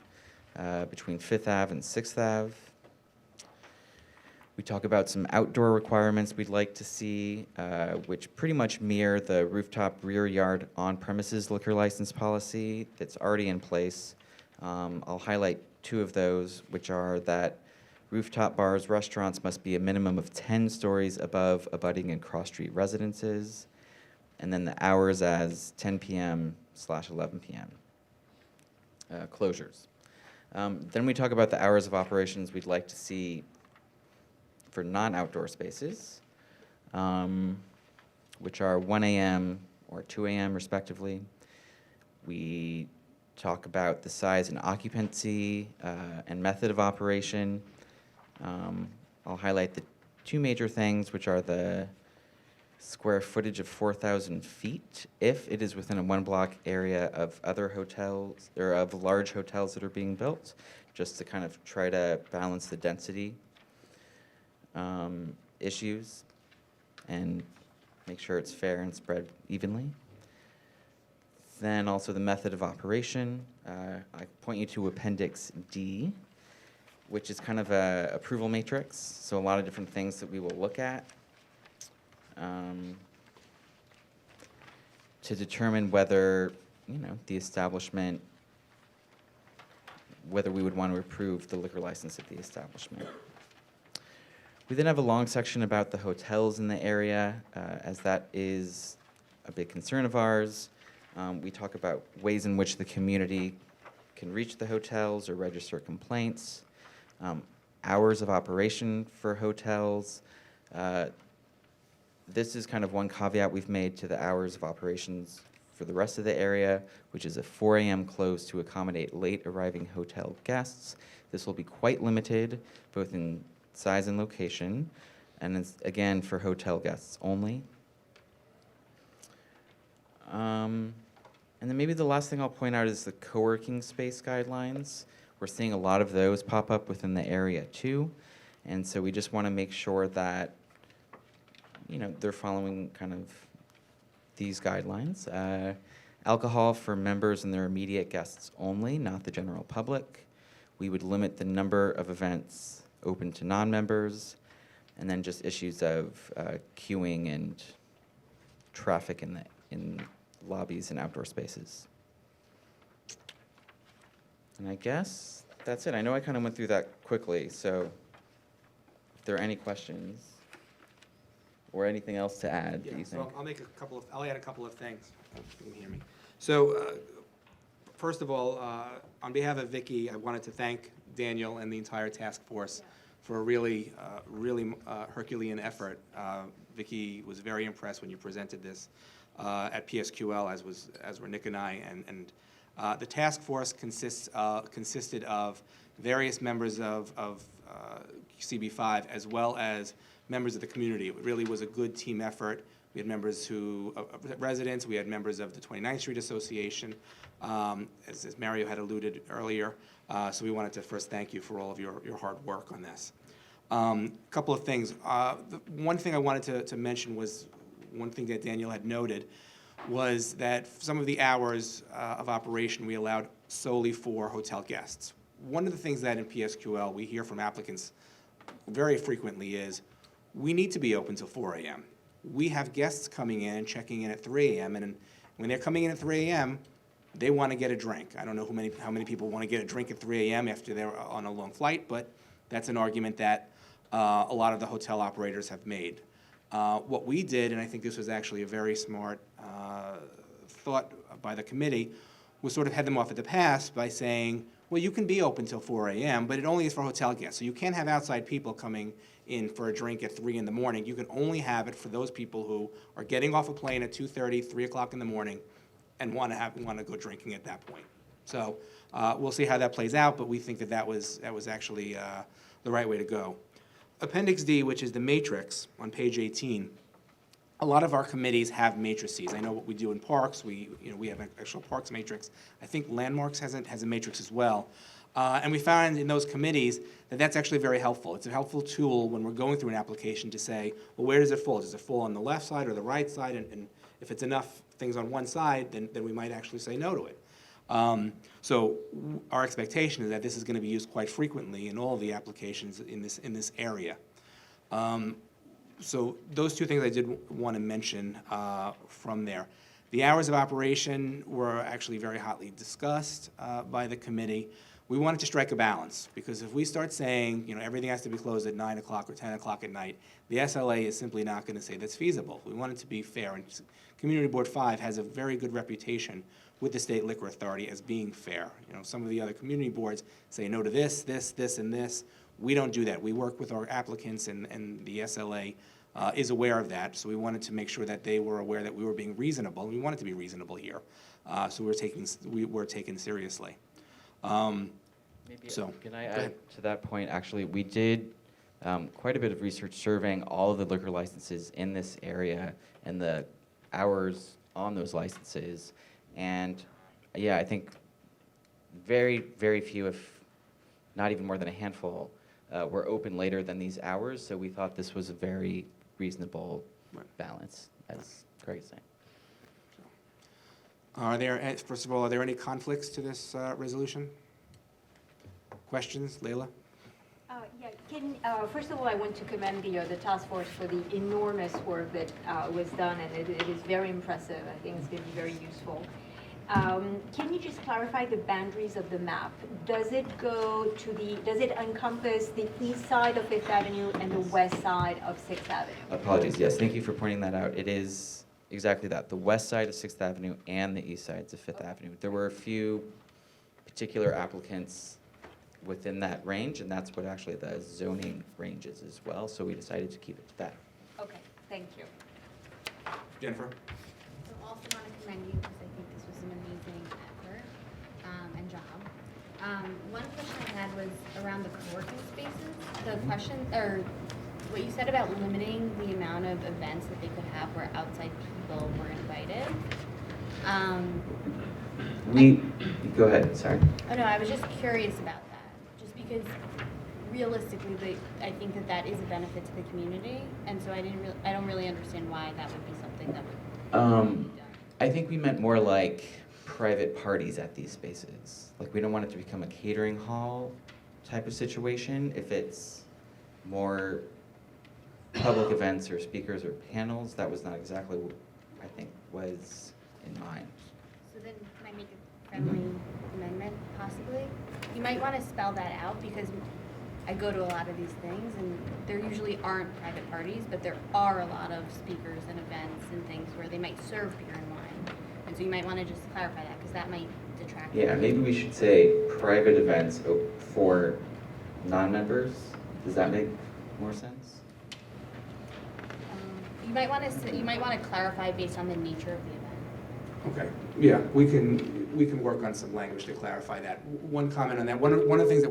between 5th Ave and 6th Ave. We talk about some outdoor requirements we'd like to see, which pretty much mirror the rooftop rear yard on-premises liquor license policy that's already in place. I'll highlight two of those, which are that rooftop bars, restaurants must be a minimum of 10 stories above abutting and cross-street residences, and then the hours as 10 p.m/11 p.m. Closures. Then we talk about the hours of operations we'd like to see for non-outdoor spaces, which are 1 a.m. or 2 a.m. respectively. We talk about the size and occupancy and method of operation. I'll highlight the two major things, which are the square footage of 4,000 feet if it is within a one-block area of other hotels or of large hotels that are being built, just to kind of try to balance the density issues and make sure it's fair and spread evenly. Then also the method of operation. I point you to Appendix D, which is kind of a approval matrix, so a lot of different things that we will look at to determine whether the establishment whether we would want to approve the liquor license of the establishment. We then have a long section about the hotels in the area, as that is a big concern of ours. We talk about ways in which the community can reach the hotels or register complaints, hours of operation for hotels. This is kind of one caveat we've made to the hours of operations for the rest of the area, which is a 4 a.m. close to accommodate late arriving hotel guests. This will be quite limited, both in size and location, and it's, again, for hotel guests only. And then maybe the last thing I'll point out is the co-working space guidelines. We're seeing a lot of those pop up within the area too, and so we just want to make sure that, you know, they're following kind of these guidelines. Alcohol for members and their immediate guests only, not the general public. We would limit the number of events open to non-members, and then just issues of queuing and traffic in lobbies and outdoor spaces. And I guess that's it. I know I kind of went through that quickly, so if there are any questions or anything else to add that you think. So I'll add a couple of things. You can hear me. So, first of all, on behalf of Vikki, I wanted to thank Daniel and the entire task force for a really Herculean effort. Vikki was very impressed when you presented this at PSQL, as were Nick and I, and the task force consisted of various members of CB5 as well as members of the community. It really was a good team effort. We had members residents, we had members of the 29th Street Association, as Mario had alluded earlier. So we wanted to first thank you for all of your hard work on this. A couple of things. One thing I wanted to mention was, one thing that Daniel had noted was that some of the hours of operation we allowed solely for hotel guests. One of the things that in PSQL we hear from applicants very frequently is, we need to be open till 4 a.m. We have guests coming in and checking in at 3 a.m. and when they're coming in at 3 a.m., they want to get a drink. I don't know how many people want to get a drink at 3 a.m. after they're on a long flight, but that's an argument that a lot of the hotel operators have made. What we did, and I think this was actually a very smart thought by the committee, was sort of head them off at the pass by saying, well, you can be open till 4 a.m., but it only is for hotel guests. So you can't have outside people coming in for a drink at 3 in the morning. You can only have it for those people who are getting off a plane at 2:30, 3 o'clock in the morning, and want to go drinking at that point. So we'll see how that plays out, but we think that was actually the right way to go. Appendix D, which is the matrix on page 18, a lot of our committees have matrices. I know what we do in parks. We have an actual parks matrix. I think landmarks has a matrix as well. And we found in those committees that that's actually very helpful. It's a helpful tool when we're going through an application to say, well, where does it fall? Does it fall on the left side or the right side? And if it's enough things on one side, then we might actually say no to it. So our expectation is that this is going to be used quite frequently in all of the applications in this area. So those two things I did want to mention from there. The hours of operation were actually very hotly discussed by the committee. We wanted to strike a balance, because if we start saying, everything has to be closed at 9 o'clock or 10 o'clock at night, the SLA is simply not going to say that's feasible. We want it to be fair, and Community Board 5 has a very good reputation with the State Liquor Authority as being fair. Some of the other community boards say no to this, this, and this. We don't do that. We work with our applicants, and the SLA is aware of that, so we wanted to make sure that they were aware that we were being reasonable, and we wanted to be reasonable here. So we were taken seriously. Maybe, can I add to that point? Actually, we did quite a bit of research surveying all of the liquor licenses in this area and the hours on those licenses. And yeah, I think very, very few, if not even more than a handful, were open later than these hours. So we thought this was a very reasonable balance, as Craig is saying. First of all, are there any conflicts to this resolution? Questions, Leila? First of all, I want to commend the task force for the enormous work that was done, and it is very impressive. I think it's going to be very useful. Can you just clarify the boundaries of the map? Does it encompass the east side of Fifth Avenue and the west side of Sixth Avenue? Apologies, yes, thank you for pointing that out. It is exactly that, the west side of Sixth Avenue and the east sides of Fifth Avenue. There were a few particular applicants within that range, and that's what actually the zoning range is as well, so we decided to keep it to that. Okay, thank you. Jennifer? So also want to commend you because I think this was an amazing effort and job. One question I had was around the co-working spaces. The question, or what you said about limiting the amount of events that they could have where outside people were invited. Go ahead, sorry. Oh no, I was just curious about that. Just because realistically, I think that is a benefit to the community, and so I don't really understand why that would be something that would be done. I think we meant more like private parties at these spaces. Like, we don't want it to become a catering hall type of situation. If it's more public events or speakers or panels, that was not exactly what I think was in mind. So then, can I make a friendly amendment, possibly? You might want to spell that out, because I go to a lot of these things, and there usually aren't private parties, but there are a lot of speakers and events and things where they might serve beer and wine. And so you might want to just clarify that, because that might detract. Yeah, maybe we should say private events for non-members. Does that make more sense? You might want to clarify based on the nature of the event. Okay, yeah, we can work on some language to clarify that. One comment on that, one of the things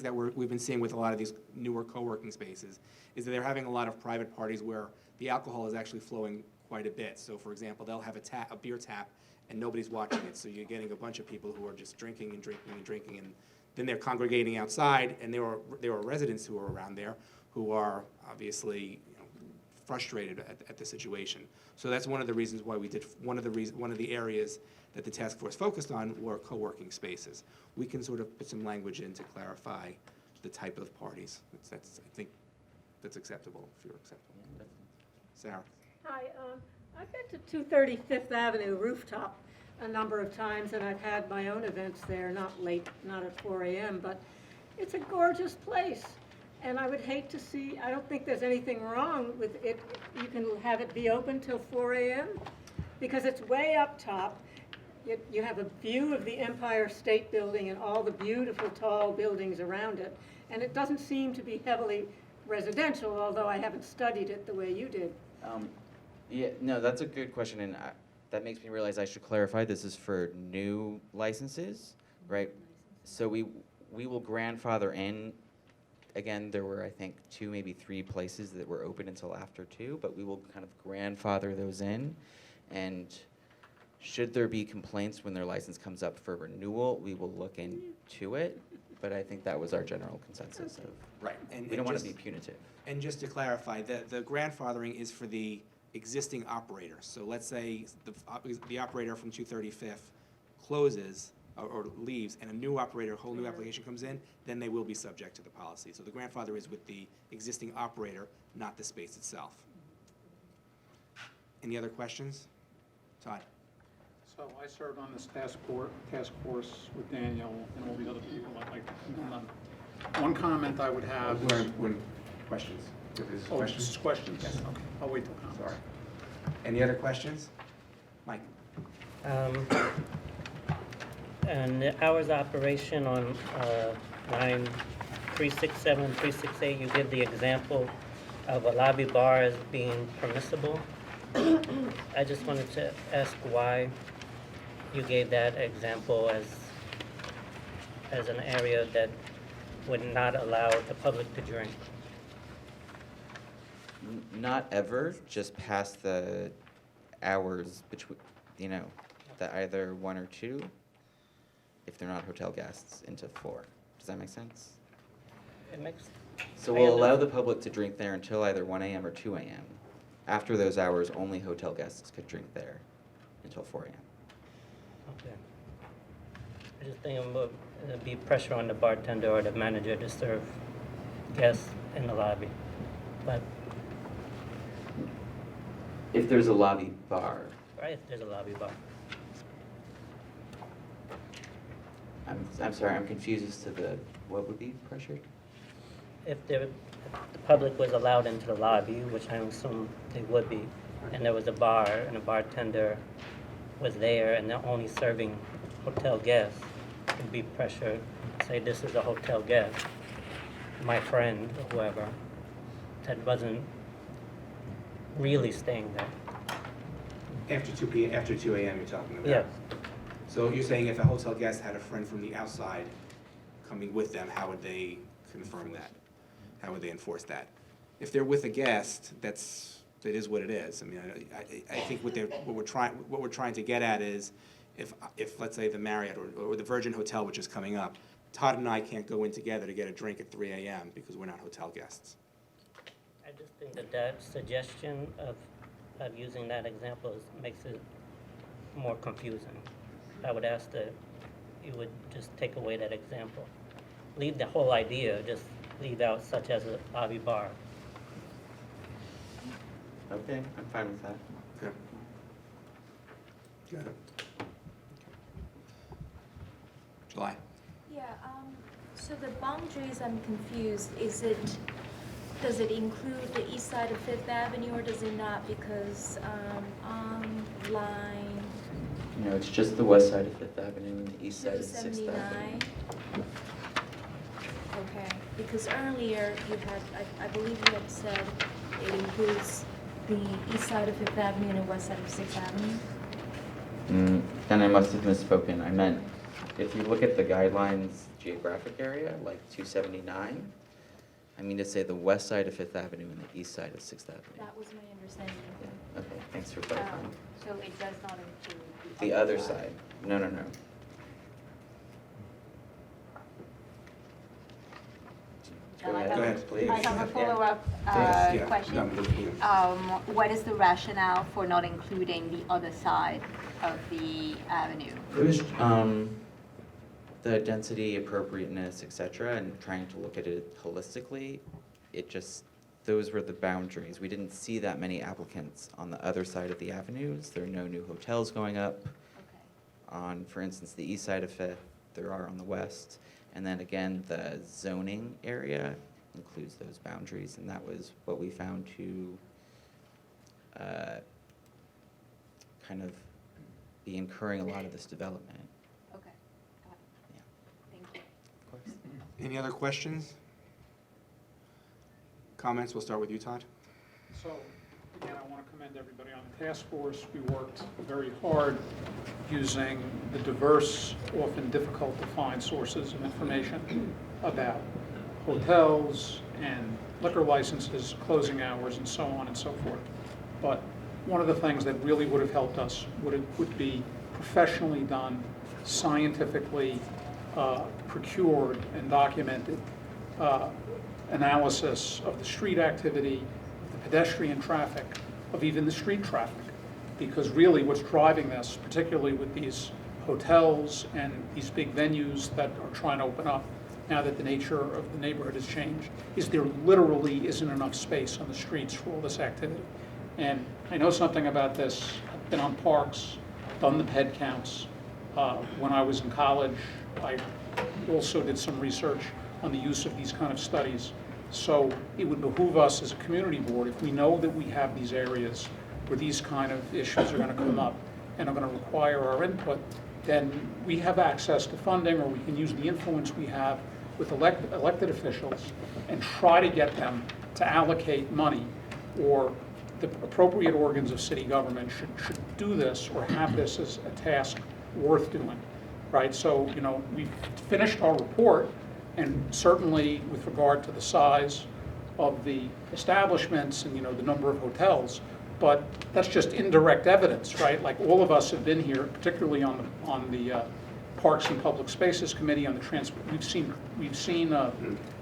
that we've been seeing with a lot of these newer co-working spaces is that they're having a lot of private parties where the alcohol is actually flowing quite a bit. So for example, they'll have a beer tap and nobody's watching it, so you're getting a bunch of people who are just drinking and drinking and drinking, and then they're congregating outside, and there are residents who are around there who are obviously frustrated at the situation. So that's one of the reasons why we did, one of the areas that the task force focused on were co-working spaces. We can sort of put some language in to clarify the type of parties. I think that's acceptable, if you're acceptable. Sarah? Hi, I've been to 230 Fifth Avenue rooftop a number of times, and I've had my own events there, not late, not at 4 a.m., but it's a gorgeous place. And I would hate to see, I don't think there's anything wrong with it. You can have it be open till 4 a.m. because it's way up top. You have a view of the Empire State Building and all the beautiful tall buildings around it. And it doesn't seem to be heavily residential, although I haven't studied it the way you did. Yeah, no, that's a good question, and that makes me realize I should clarify, this is for new licenses, right? So we will grandfather in. Again, there were, I think, 2, maybe 3 places that were open until after 2, but we will kind of grandfather those in. And should there be complaints when their license comes up for renewal, we will look into it. But I think that was our general consensus of, right. And we don't want to be punitive. And just to clarify, the grandfathering is for the existing operator. So let's say the operator from 235th closes or leaves, and a new operator, a whole new application comes in, then they will be subject to the policy. So the grandfather is with the existing operator, not the space itself. Any other questions? Todd? So I served on this task force with Daniel and all the other people I'd like to commend on. One comment I would have is... Questions? Oh, this is questions? Yes. Okay, I'll wait till comments. Sorry. Any other questions? Mike? And the hours of operation on line 367 and 368, you give the example of a lobby bar as being permissible. I just wanted to ask why you gave that example as an area that would not allow the public to drink. Not ever, just past the hours between, the either 1 or 2, if they're not hotel guests, into 4. Does that make sense? It makes. So we'll allow the public to drink there until either 1 a.m. or 2 a.m. After those hours, only hotel guests could drink there until 4 a.m. Okay. I just think there'd be pressure on the bartender or the manager to serve guests in the lobby. But if there's a lobby bar right, if there's a lobby bar. I'm sorry, I'm confused as to what would be pressured? If the public was allowed into the lobby, which I assume they would be, and there was a bar and a bartender was there and they're only serving hotel guests, would be pressured. Say this is a hotel guest, my friend or whoever, that wasn't really staying there. After 2 p.m., after 2 a.m. you're talking about? Yes. So you're saying if a hotel guest had a friend from the outside coming with them, how would they confirm that? How would they enforce that? If they're with a guest, that is what it is. I mean, I think what we're trying to get at is if let's say the Marriott or the Virgin Hotel, which is coming up, Todd and I can't go in together to get a drink at 3 a.m. because we're not hotel guests. I just think that suggestion of using that example makes it more confusing. I would ask that you would just take away that example. Leave the whole idea, just leave out such as a lobby bar. Okay, I'm fine with that. Okay. Got it. July. Yeah, so the boundaries, I'm confused. Does it include the east side of Fifth Avenue or does it not? Because online. No, it's just the west side of Fifth Avenue and the east side of Sixth 279. Avenue. Okay, because earlier you had, I believe you had said it includes the east side of Fifth Avenue and the west side of Sixth Avenue. Then I must have misspoken. I meant, if you look at the guidelines geographic area, like 279, I mean to say the west side of Fifth Avenue and the east side of Sixth Avenue. That was my understanding. Yeah. Okay, thanks for clarifying. So it does not include The other side. No. Go ahead, please. I have a follow-up question. What is the rationale for not including the other side of the avenue? It was the density, appropriateness, et cetera, and trying to look at it holistically. Those were the boundaries. We didn't see that many applicants on the other side of the avenues. There are no new hotels going up. On, for instance, the east side of Fifth, there are on the west. And then again, the zoning area includes those boundaries, and that was what we found to kind of be incurring a lot of this development. Okay, got it. Yeah. Thank you. Of course. Any other questions? Comments? We'll start with you, Todd. So, again, I want to commend everybody on the task force. We worked very hard using the diverse, often difficult to find sources of information about hotels and liquor licenses, closing hours, and so on and so forth. But one of the things that really would have helped us would be professionally done, scientifically procured and documented analysis of the street activity, the pedestrian traffic, of even the street traffic. Because really what's driving this, particularly with these hotels and these big venues that are trying to open up now that the nature of the neighborhood has changed, is there literally isn't enough space on the streets for all this activity. And I know something about this. I've been on parks, done the ped counts. When I was in college, I also did some research on the use of these kind of studies. So it would behoove us as a community board, if we know that we have these areas where these kind of issues are going to come up and are going to require our input, then we have access to funding, or we can use the influence we have with elected officials and try to get them to allocate money, or the appropriate organs of city government should do this or have this as a task worth doing, right? So, we've finished our report, and certainly with regard to the size of the establishments and, the number of hotels, but that's just indirect evidence, right? Like, all of us have been here, particularly on the Parks and Public Spaces Committee, on the we've seen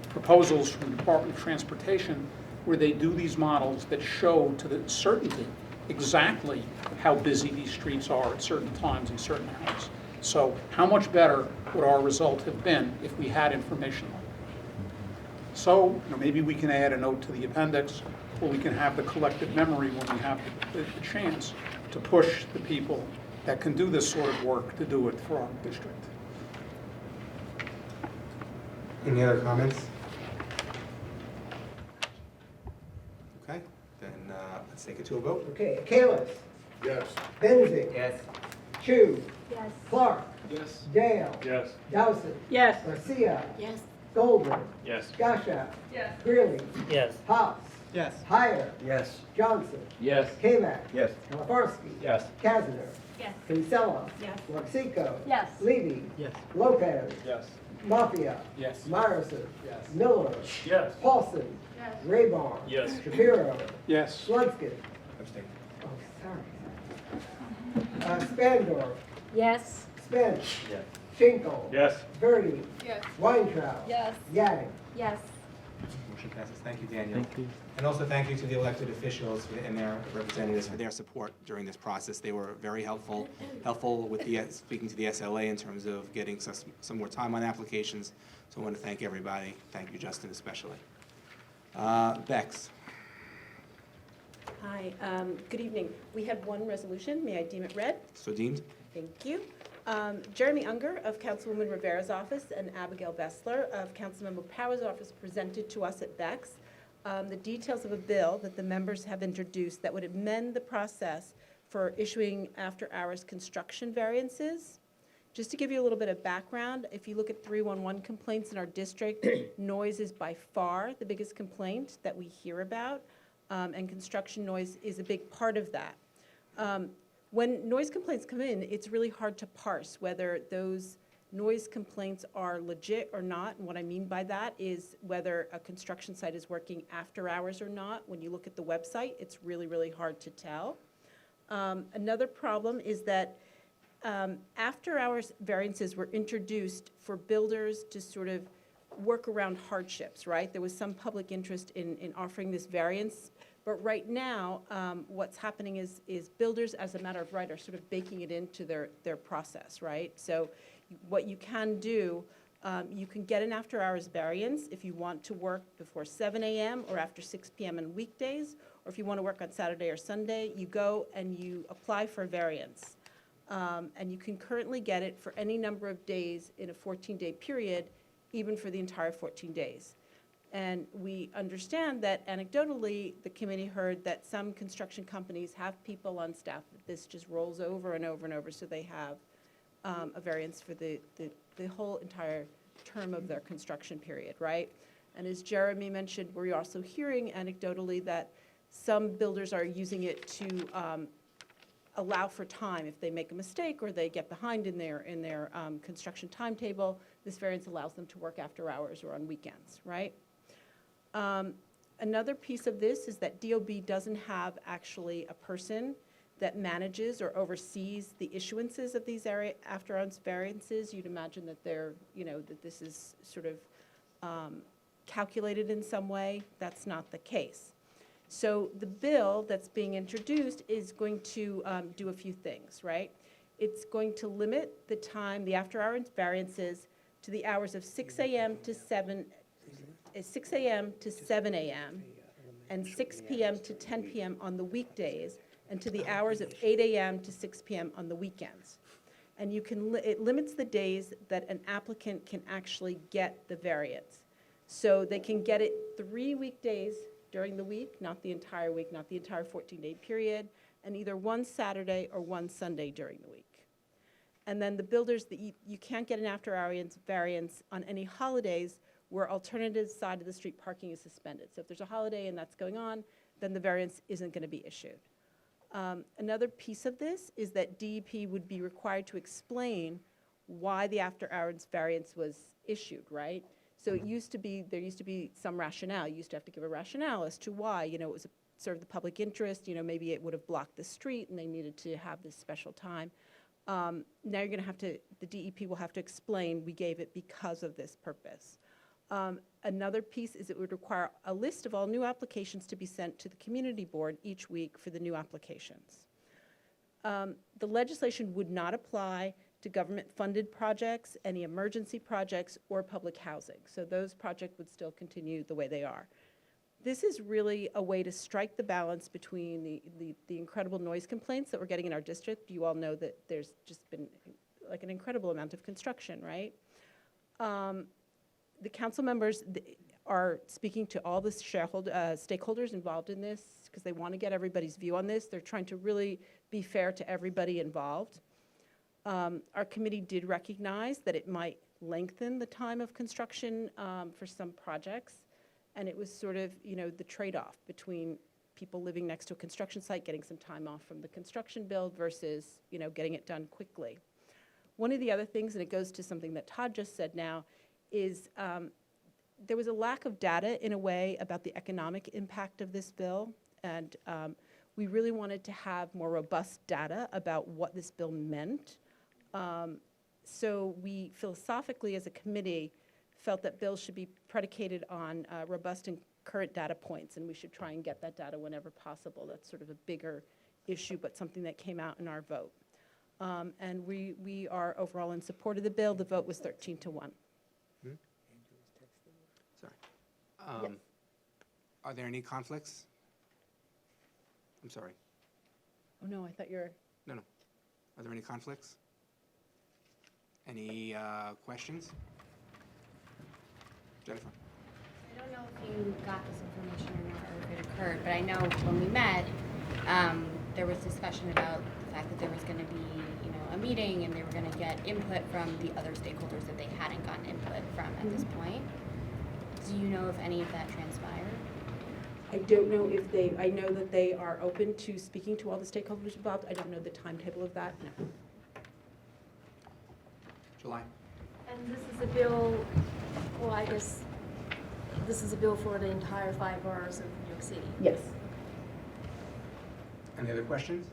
proposals from the Department of Transportation where they do these models that show to the certainty exactly how busy these streets are at certain times and certain hours. So how much better would our result have been if we had information like that? So maybe we can add a note to the appendix, or we can have the collective memory when we have the chance to push the people that can do this sort of work to do it for our district. Any other comments? Okay, then let's take it to a vote. Okay, Kalis. Yes. Benzing. Yes. Chu. Yes. Clark. Yes. Dale. Yes. Dowsett. Yes. Garcia. Yes. Goldberg. Yes. Gasha. Yes. Greeley. Yes. House. Yes. Heyer. Yes. Johnson. Yes. K.O.H. Yes. Lafarski. Yes. Kazner. Yes. Kinsella. Yes. Lexico. Yes. Levy. Yes. Lopez. Yes. Mafia. Yes. Myerson. Yes. Miller. Yes. Paulson. Yes. Raybarn. Yes. Shapiro. Yes. Slutskin. Abstain. Oh, sorry. Spandor. Yes. Spence. Yes. Schinkel. Yes. Birdie. Yes. Weintraub. Yes. Yannick. Yes. Motion passes. Thank you, Daniel. Thank you. And also thank you to the elected officials and their representatives for their support during this process. They were very helpful with the speaking to the SLA in terms of getting some more time on applications. So I want to thank everybody. Thank you, Justin, especially. Bex. Hi, good evening. We had one resolution. May I deem it read? So deemed. Thank you. Jeremy Unger of Councilwoman Rivera's office and Abigail Bessler of Councilmember Power's office presented to us at Bex the details of a bill that the members have introduced that would amend the process for issuing after-hours construction variances. Just to give you a little bit of background, if you look at 311 complaints in our district, noise is by far the biggest complaint that we hear about, and construction noise is a big part of that. When noise complaints come in, it's really hard to parse whether those noise complaints are legit or not. And what I mean by that is whether a construction site is working after hours or not. When you look at the website, it's really, really hard to tell. Another problem is that after-hours variances were introduced for builders to sort of work around hardships, right? There was some public interest in offering this variance. But right now, what's happening is builders, as a matter of right, are sort of baking it into their process, right? So what you can do, you can get an after-hours variance if you want to work before 7 a.m. or after 6 p.m. on weekdays, or if you want to work on Saturday or Sunday, you go and you apply for a variance. And you can currently get it for any number of days in a 14-day period, even for the entire 14 days. And we understand that anecdotally, the committee heard that some construction companies have people on staff that this just rolls over and over and over, so they have a variance for the whole entire term of their construction period, right? And as Jeremy mentioned, we're also hearing anecdotally that some builders are using it to allow for time. If they make a mistake or they get behind in their construction timetable, this variance allows them to work after hours or on weekends, right? Another piece of this is that DOB doesn't have actually a person that manages or oversees the issuances of these after-hours variances. You'd imagine that that this is sort of calculated in some way. That's not the case. So the bill that's being introduced is going to do a few things, right? It's going to limit the time, the after-hours variances, to the hours of 6 a.m. to 7 a.m. and 6 p.m. to 10 p.m. on the weekdays, and to the hours of 8 a.m. to 6 p.m. on the weekends. And it limits the days that an applicant can actually get the variance. So they can get it 3 weekdays during the week, not the entire week, not the entire 14-day period, and either one Saturday or one Sunday during the week. And then the builders, you can't get an after-hours variance on any holidays where alternative side of the street parking is suspended. So if there's a holiday and that's going on, then the variance isn't going to be issued. Another piece of this is that DEP would be required to explain why the after-hours variance was issued, right? So there used to be some rationale. You used to have to give a rationale as to why. It was served the public interest. Maybe it would have blocked the street and they needed to have this special time. Now you're going to have to, the DEP will have to explain we gave it because of this purpose. Another piece is it would require a list of all new applications to be sent to the community board each week for the new applications. The legislation would not apply to government-funded projects, any emergency projects, or public housing. So those projects would still continue the way they are. This is really a way to strike the balance between the incredible noise complaints that we're getting in our district. You all know that there's just been like an incredible amount of construction, right? The council members are speaking to all the stakeholders involved in this because they want to get everybody's view on this. They're trying to really be fair to everybody involved. Our committee did recognize that it might lengthen the time of construction for some projects. And it was sort of, the trade-off between people living next to a construction site, getting some time off from the construction build versus, getting it done quickly. One of the other things, and it goes to something that Todd just said now, is there was a lack of data in a way about the economic impact of this bill. And we really wanted to have more robust data about what this bill meant. So we philosophically as a committee felt that bills should be predicated on robust and current data points, and we should try and get that data whenever possible. That's sort of a bigger issue, but something that came out in our vote. And we are overall in support of the bill. The vote was 13-1. Sorry. Yes. Are there any conflicts? I'm sorry. Oh, no, I thought you were... No. Are there any conflicts? Any questions? Jennifer? I don't know if you got this information or not, or if it occurred, but I know when we met, there was discussion about the fact that there was going to be, a meeting and they were going to get input from the other stakeholders that they hadn't gotten input from at this point. Do you know if any of that transpired? I don't know if I know that they are open to speaking to all the stakeholders involved. I don't know the timetable of that, no. July? And this is a bill, well, I guess, this is a bill for the entire 5 boroughs of New York City. Yes. Any other questions?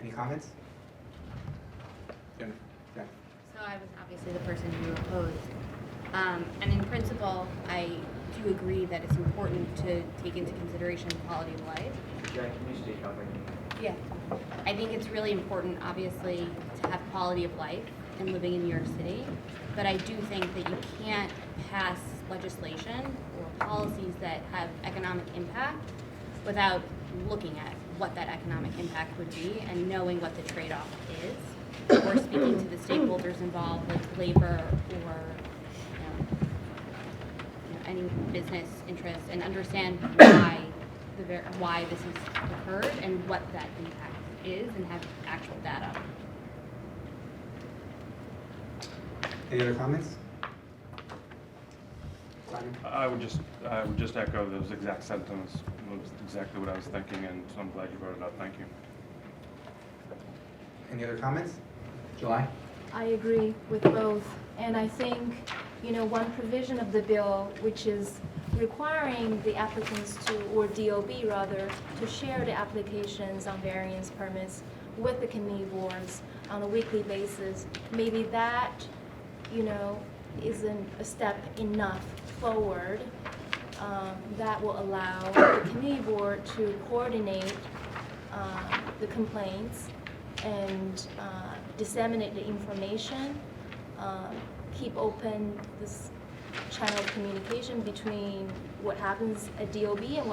Any comments? Jennifer? Yeah. So I was obviously the person who opposed. And in principle, I do agree that it's important to take into consideration quality of life. Jack, can you speak up? Yeah. I think it's really important, obviously, to have quality of life and living in New York City. But I do think that you can't pass legislation or policies that have economic impact without looking at what that economic impact would be and knowing what the trade-off is, or speaking to the stakeholders involved, like labor or any business interests, and understand why this has occurred and what that impact is, and have actual data. Any other comments? I would just echo those exact sentiments. It was exactly what I was thinking, and so I'm glad you brought it up. Thank you. Any other comments? July? I agree with both. And I think, one provision of the bill, which is requiring the applicants to, or DOB rather, to share the applications on variance permits with the committee boards on a weekly basis, maybe that, isn't a step enough forward that will allow the committee board to coordinate the complaints and disseminate the information, keep open this channel of communication between what happens at DOB and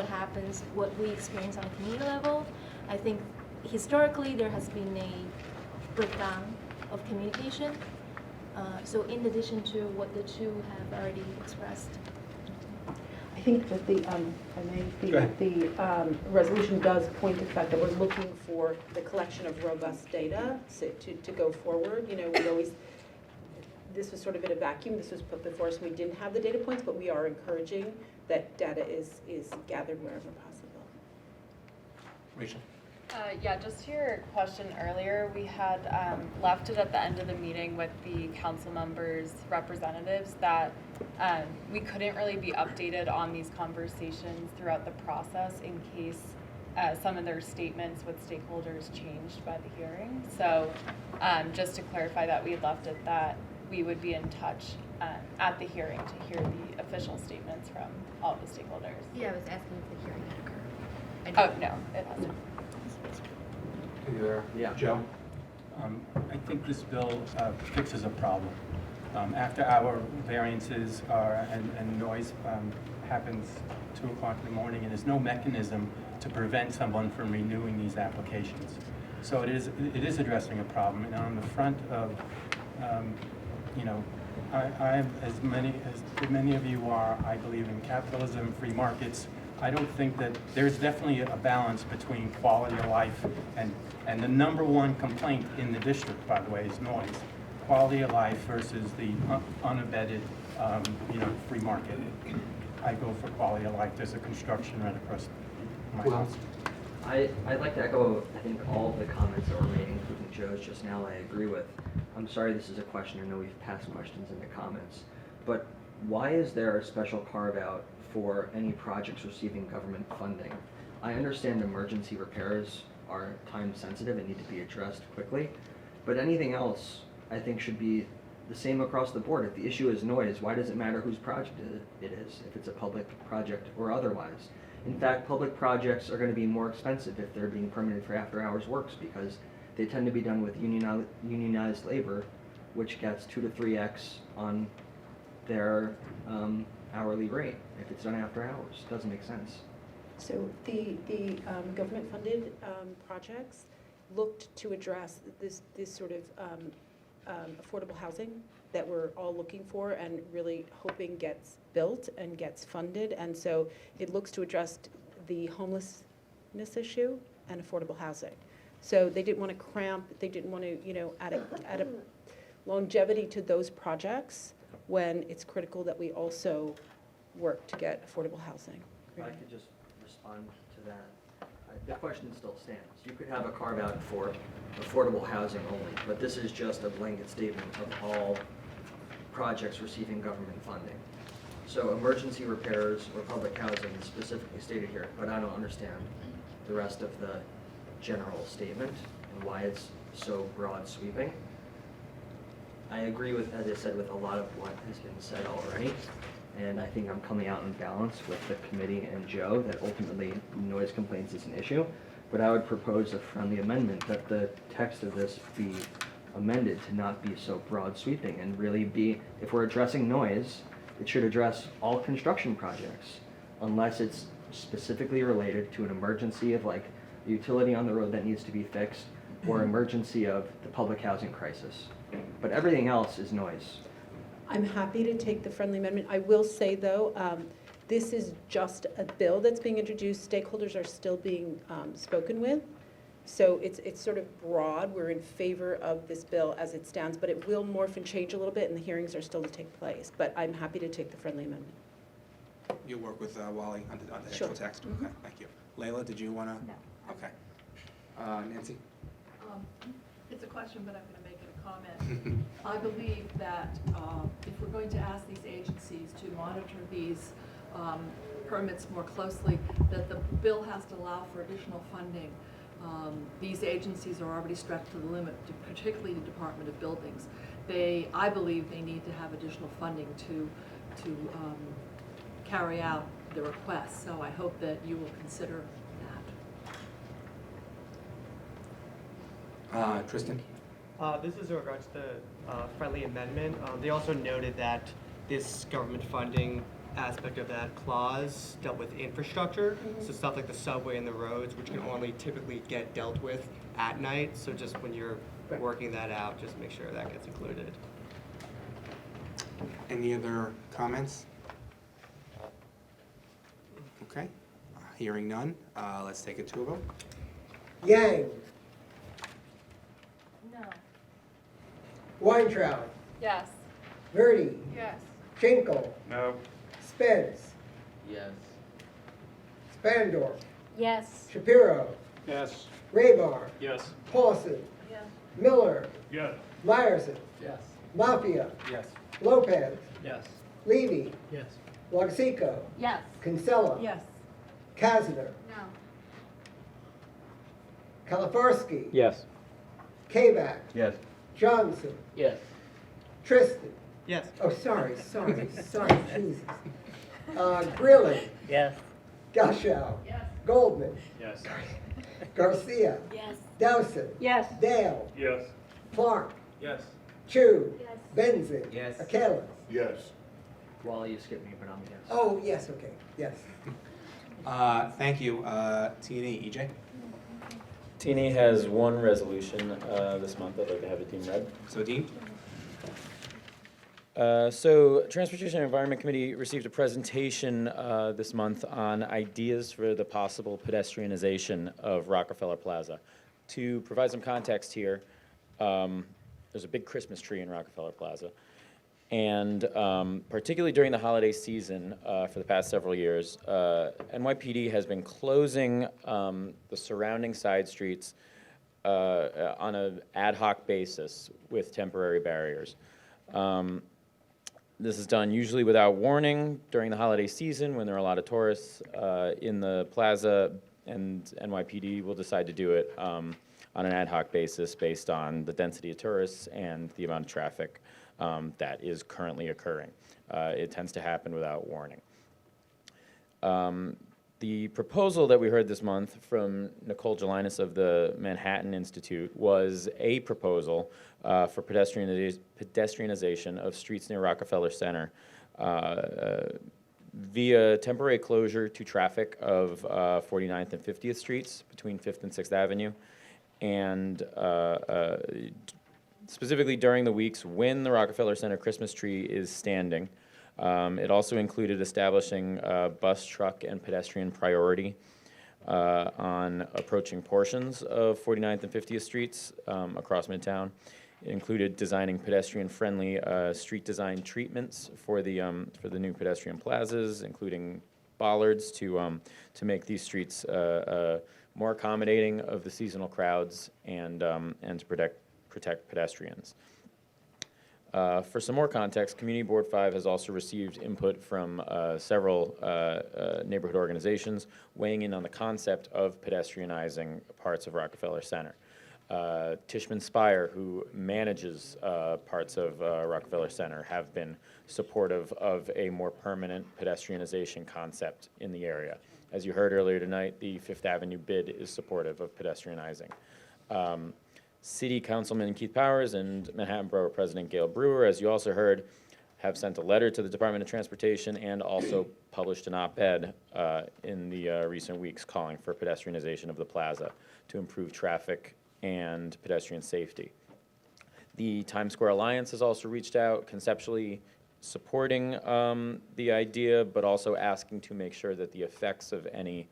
what we experience on a community level. I think historically there has been a breakdown of communication. So in addition to what the two have already expressed. I think that the resolution does point to the fact that we're looking for the collection of robust data to go forward. This was sort of in a vacuum. This was put before us, and we didn't have the data points, but we are encouraging that data is gathered wherever possible. Rachel? Yeah, just to your question earlier, we had left it at the end of the meeting with the council members' representatives that we couldn't really be updated on these conversations throughout the process in case some of their statements with stakeholders changed by the hearing. So just to clarify that, we had left it that we would be in touch at the hearing to hear the official statements from all the stakeholders. Yeah, I was asking if the hearing had occurred. Oh, no, it hasn't. Yeah. Joe? I think this bill fixes a problem. After our variances and noise happens 2 o'clock in the morning, and there's no mechanism to prevent someone from renewing these applications. So it is addressing a problem. And on the front of, you know, I am, as many of you are, I believe in capitalism, free markets. I don't think that there's definitely a balance between quality of life and the number one complaint in the district, by the way, is noise. Quality of life versus the unabated, you know, free market. I go for quality of life. There's a construction right across my house. I'd like to echo, I think, all of the comments that were made, including Joe's just now, I agree with. I'm sorry this is a question. I know we've passed questions into comments. But why is there a special carve-out for any projects receiving government funding? I understand emergency repairs are time sensitive and need to be addressed quickly, but anything else I think should be the same across the board. If the issue is noise, why does it matter whose project it is, if it's a public project or otherwise? In fact, public projects are going to be more expensive if they're being permitted for after-hours works because they tend to be done with unionized labor, which gets 2 to 3x on their hourly rate if it's done after hours. Doesn't make sense. So the government-funded projects looked to address this sort of affordable housing that we're all looking for and really hoping gets built and gets funded. And so it looks to address the homelessness issue and affordable housing. So they didn't want to cramp, they didn't want to, you know, add a longevity to those projects when it's critical that we also work to get affordable housing. If I could just respond to that. The question still stands. You could have a carve-out for affordable housing only, but this is just a blanket statement of all projects receiving government funding. So emergency repairs or public housing is specifically stated here, but I don't understand the rest of the general statement and why it's so broad sweeping. I agree with, as I said, with a lot of what has been said already. And I think I'm coming out in balance with the committee and Joe that ultimately noise complaints is an issue. But I would propose a friendly amendment that the text of this be amended to not be so broad sweeping and really be, if we're addressing noise, it should address all construction projects unless it's specifically related to an emergency of like a utility on the road that needs to be fixed or emergency of the public housing crisis. But everything else is noise. I'm happy to take the friendly amendment. I will say, though, this is just a bill that's being introduced. Stakeholders are still being spoken with. So it's sort of broad. We're in favor of this bill as it stands, but it will morph and change a little bit, and the hearings are still to take place. But I'm happy to take the friendly amendment. You'll work with Wally on the Sure. actual text? Okay, thank you. Layla, did you want to? No. Okay. Nancy? It's a question, but I'm going to make it a comment. I believe that if we're going to ask these agencies to monitor these permits more closely, that the bill has to allow for additional funding. These agencies are already stretched to the limit, particularly the Department of Buildings. I believe they need to have additional funding to carry out the request. So I hope that you will consider that. Tristan? This is in regards to the friendly amendment. They also noted that this government funding aspect of that clause dealt with infrastructure, so stuff like the subway and the roads, which can only typically get dealt with at night. So just when you're working that out, just make sure that gets included. Any other comments? Okay. Hearing none, let's take it to a vote. Yang. No. Weintraub. Yes. Verdi. Yes. Schenkel. No. Spence. Yes. Spandorf. Yes. Shapiro. Yes. Raybar. Yes. Paulson. Yes. Miller. Yes. Myerson. Yes. Mafia. Yes. Lopez. Yes. Levy. Yes. Logseco. Yes. Kinsella. Yes. Kasner. No. Kalifarsky. Yes. Kavak. Yes. Johnson. Yes. Tristan. Yes. Oh, sorry, Jesus. Grilling. Yes. Gashow. Yes. Goldman. Yes. Garcia. Yes. Dowson. Yes. Dale. Yes. Clark. Yes. Chu. Yes. Benzin. Yes. Akelis. Yes. Wally, you skipped me, but I'm a yes. Oh, yes, okay, yes. Thank you. T&E, EJ? T&E has one resolution this month. I'd like to have it deemed read. So Dean? So Transportation and Environment Committee received a presentation this month on ideas for the possible pedestrianization of Rockefeller Plaza. To provide some context here, there's a big Christmas tree in Rockefeller Plaza. And particularly during the holiday season for the past several years, NYPD has been closing the surrounding side streets on an ad hoc basis with temporary barriers. This is done usually without warning during the holiday season when there are a lot of tourists in the plaza, and NYPD will decide to do it on an ad hoc basis based on the density of tourists and the amount of traffic that is currently occurring. It tends to happen without warning. The proposal that we heard this month from Nicole Gelinas of the Manhattan Institute was a proposal for pedestrianization of streets near Rockefeller Center via temporary closure to traffic of 49th and 50th Streets between 5th and 6th Avenue, and specifically during the weeks when the Rockefeller Center Christmas tree is standing. It also included establishing bus, truck, and pedestrian priority on approaching portions of 49th and 50th Streets across Midtown. It included designing pedestrian-friendly street design treatments for the new pedestrian plazas, including bollards to make these streets more accommodating of the seasonal crowds and to protect pedestrians. For some more context, Community Board 5 has also received input from several neighborhood organizations weighing in on the concept of pedestrianizing parts of Rockefeller Center. Tishman Speyer, who manages parts of Rockefeller Center, have been supportive of a more permanent pedestrianization concept in the area. As you heard earlier tonight, the Fifth Avenue bid is supportive of pedestrianizing. City Councilman Keith Powers and Manhattan Borough President Gail Brewer, as you also heard, have sent a letter to the Department of Transportation and also published an op-ed in the recent weeks calling for pedestrianization of the plaza to improve traffic and pedestrian safety. The Times Square Alliance has also reached out, conceptually supporting the idea, but also asking to make sure that the effects of any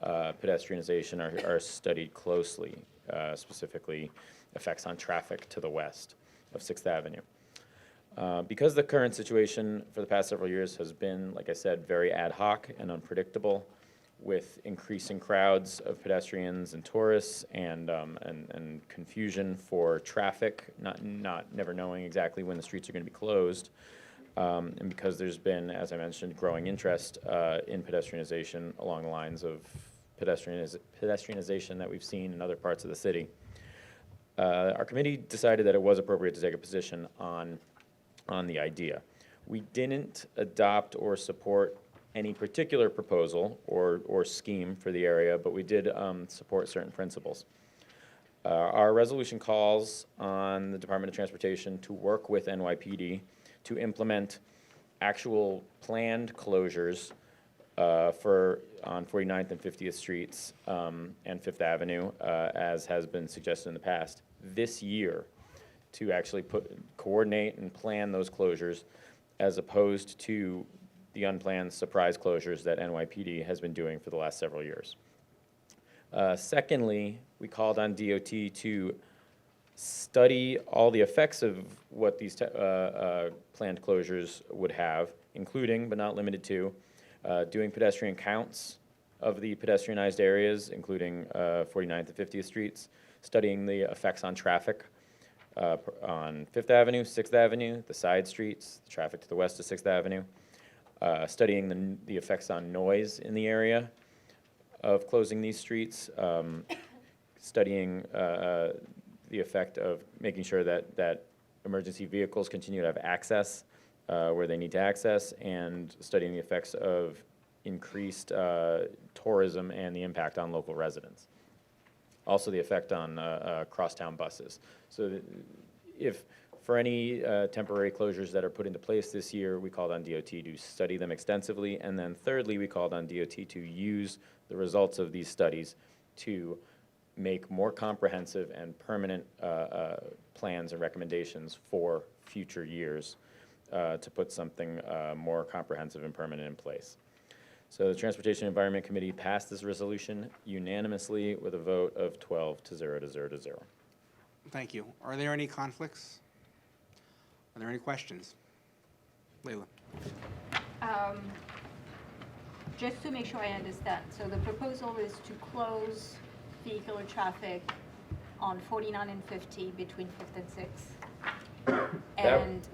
pedestrianization are studied closely, specifically effects on traffic to the west of 6th Avenue. Because the current situation for the past several years has been, like I said, very ad hoc and unpredictable, with increasing crowds of pedestrians and tourists and confusion for traffic, never knowing exactly when the streets are going to be closed, and because there's been, as I mentioned, growing interest in pedestrianization along the lines of pedestrianization that we've seen in other parts of the city. Our committee decided that it was appropriate to take a position on the idea. We didn't adopt or support any particular proposal or scheme for the area, but we did support certain principles. Our resolution calls on the Department of Transportation to work with NYPD to implement actual planned closures on 49th and 50th Streets and Fifth Avenue, as has been suggested in the past, this year, to actually coordinate and plan those closures, as opposed to the unplanned surprise closures that NYPD has been doing for the last several years. Secondly, we called on DOT to study all the effects of what these planned closures would have, including, but not limited to, doing pedestrian counts of the pedestrianized areas, including 49th and 50th Streets, studying the effects on traffic on 5th Avenue, 6th Avenue, the side streets, the traffic to the west of 6th Avenue, studying the effects on noise in the area of closing these streets, studying the effect of making sure that emergency vehicles continue to have access where they need to access, and studying the effects of increased tourism and the impact on local residents. Also the effect on crosstown buses. So if For any temporary closures that are put into place this year, we called on DOT to study them extensively. And then thirdly, we called on DOT to use the results of these studies to make more comprehensive and permanent plans and recommendations for future years to put something more comprehensive and permanent in place. So the Transportation and Environment Committee passed this resolution unanimously with a vote of 12 to 0 to 0 to 0. Thank you. Are there any conflicts? Are there any questions? Leila. Just to make sure I understand, so the proposal is to close vehicular traffic on 49 and 50 between 5th and 6th, and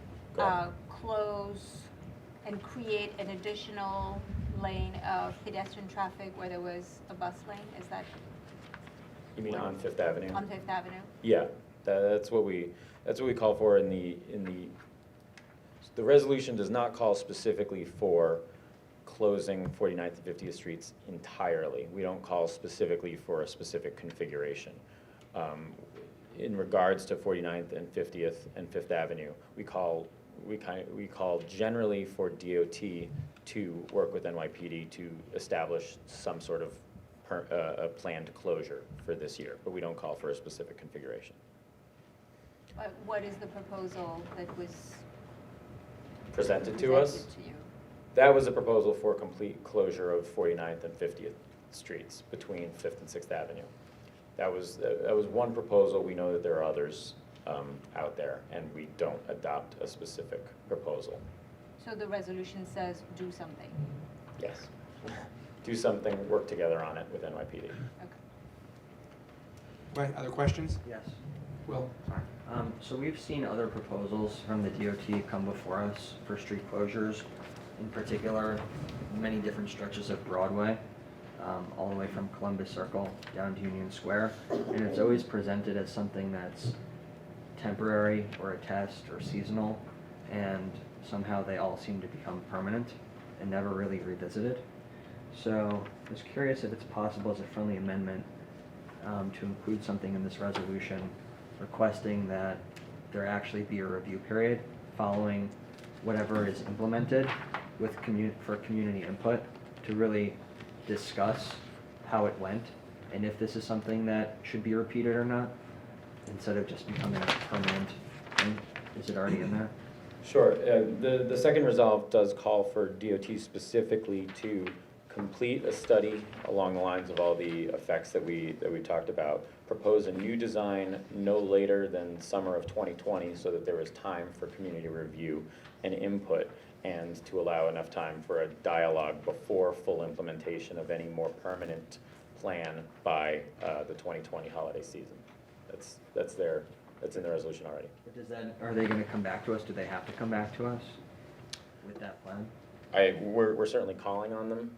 close and create an additional lane of pedestrian traffic where there was a bus lane. Is that? You mean on Fifth Avenue? On Fifth Avenue. Yeah, that's what we call for in the resolution does not call specifically for closing 49th and 50th streets entirely. We don't call specifically for a specific configuration. In regards to 49th and 50th and Fifth Avenue, we call generally for DOT to work with NYPD to establish some sort of a planned closure for this year, but we don't call for a specific configuration. What is the proposal that was Presented to us? you? That was a proposal for complete closure of 49th and 50th streets between 5th and 6th Avenue. That was one proposal. We know that there are others out there, and we don't adopt a specific proposal. So the resolution says do something. Yes. Do something, work together on it with NYPD. Okay. Right, other questions? Yes. Will? So we've seen other proposals from the DOT come before us for street closures, in particular, many different stretches of Broadway, all the way from Columbus Circle down to Union Square. And it's always presented as something that's temporary or a test or seasonal, and somehow they all seem to become permanent and never really revisited. So I was curious if it's possible as a friendly amendment to include something in this resolution requesting that there actually be a review period following whatever is implemented with for community input to really discuss how it went and if this is something that should be repeated or not, instead of just becoming a permanent thing. Is it already in there? Sure. The second resolve does call for DOT specifically to complete a study along the lines of all the effects that we talked about, propose a new design no later than summer of 2020 so that there is time for community review and input, and to allow enough time for a dialogue before full implementation of any more permanent plan by the 2020 holiday season. That's in the resolution already. But does that, are they going to come back to us? Do they have to come back to us with that plan? We're certainly calling on them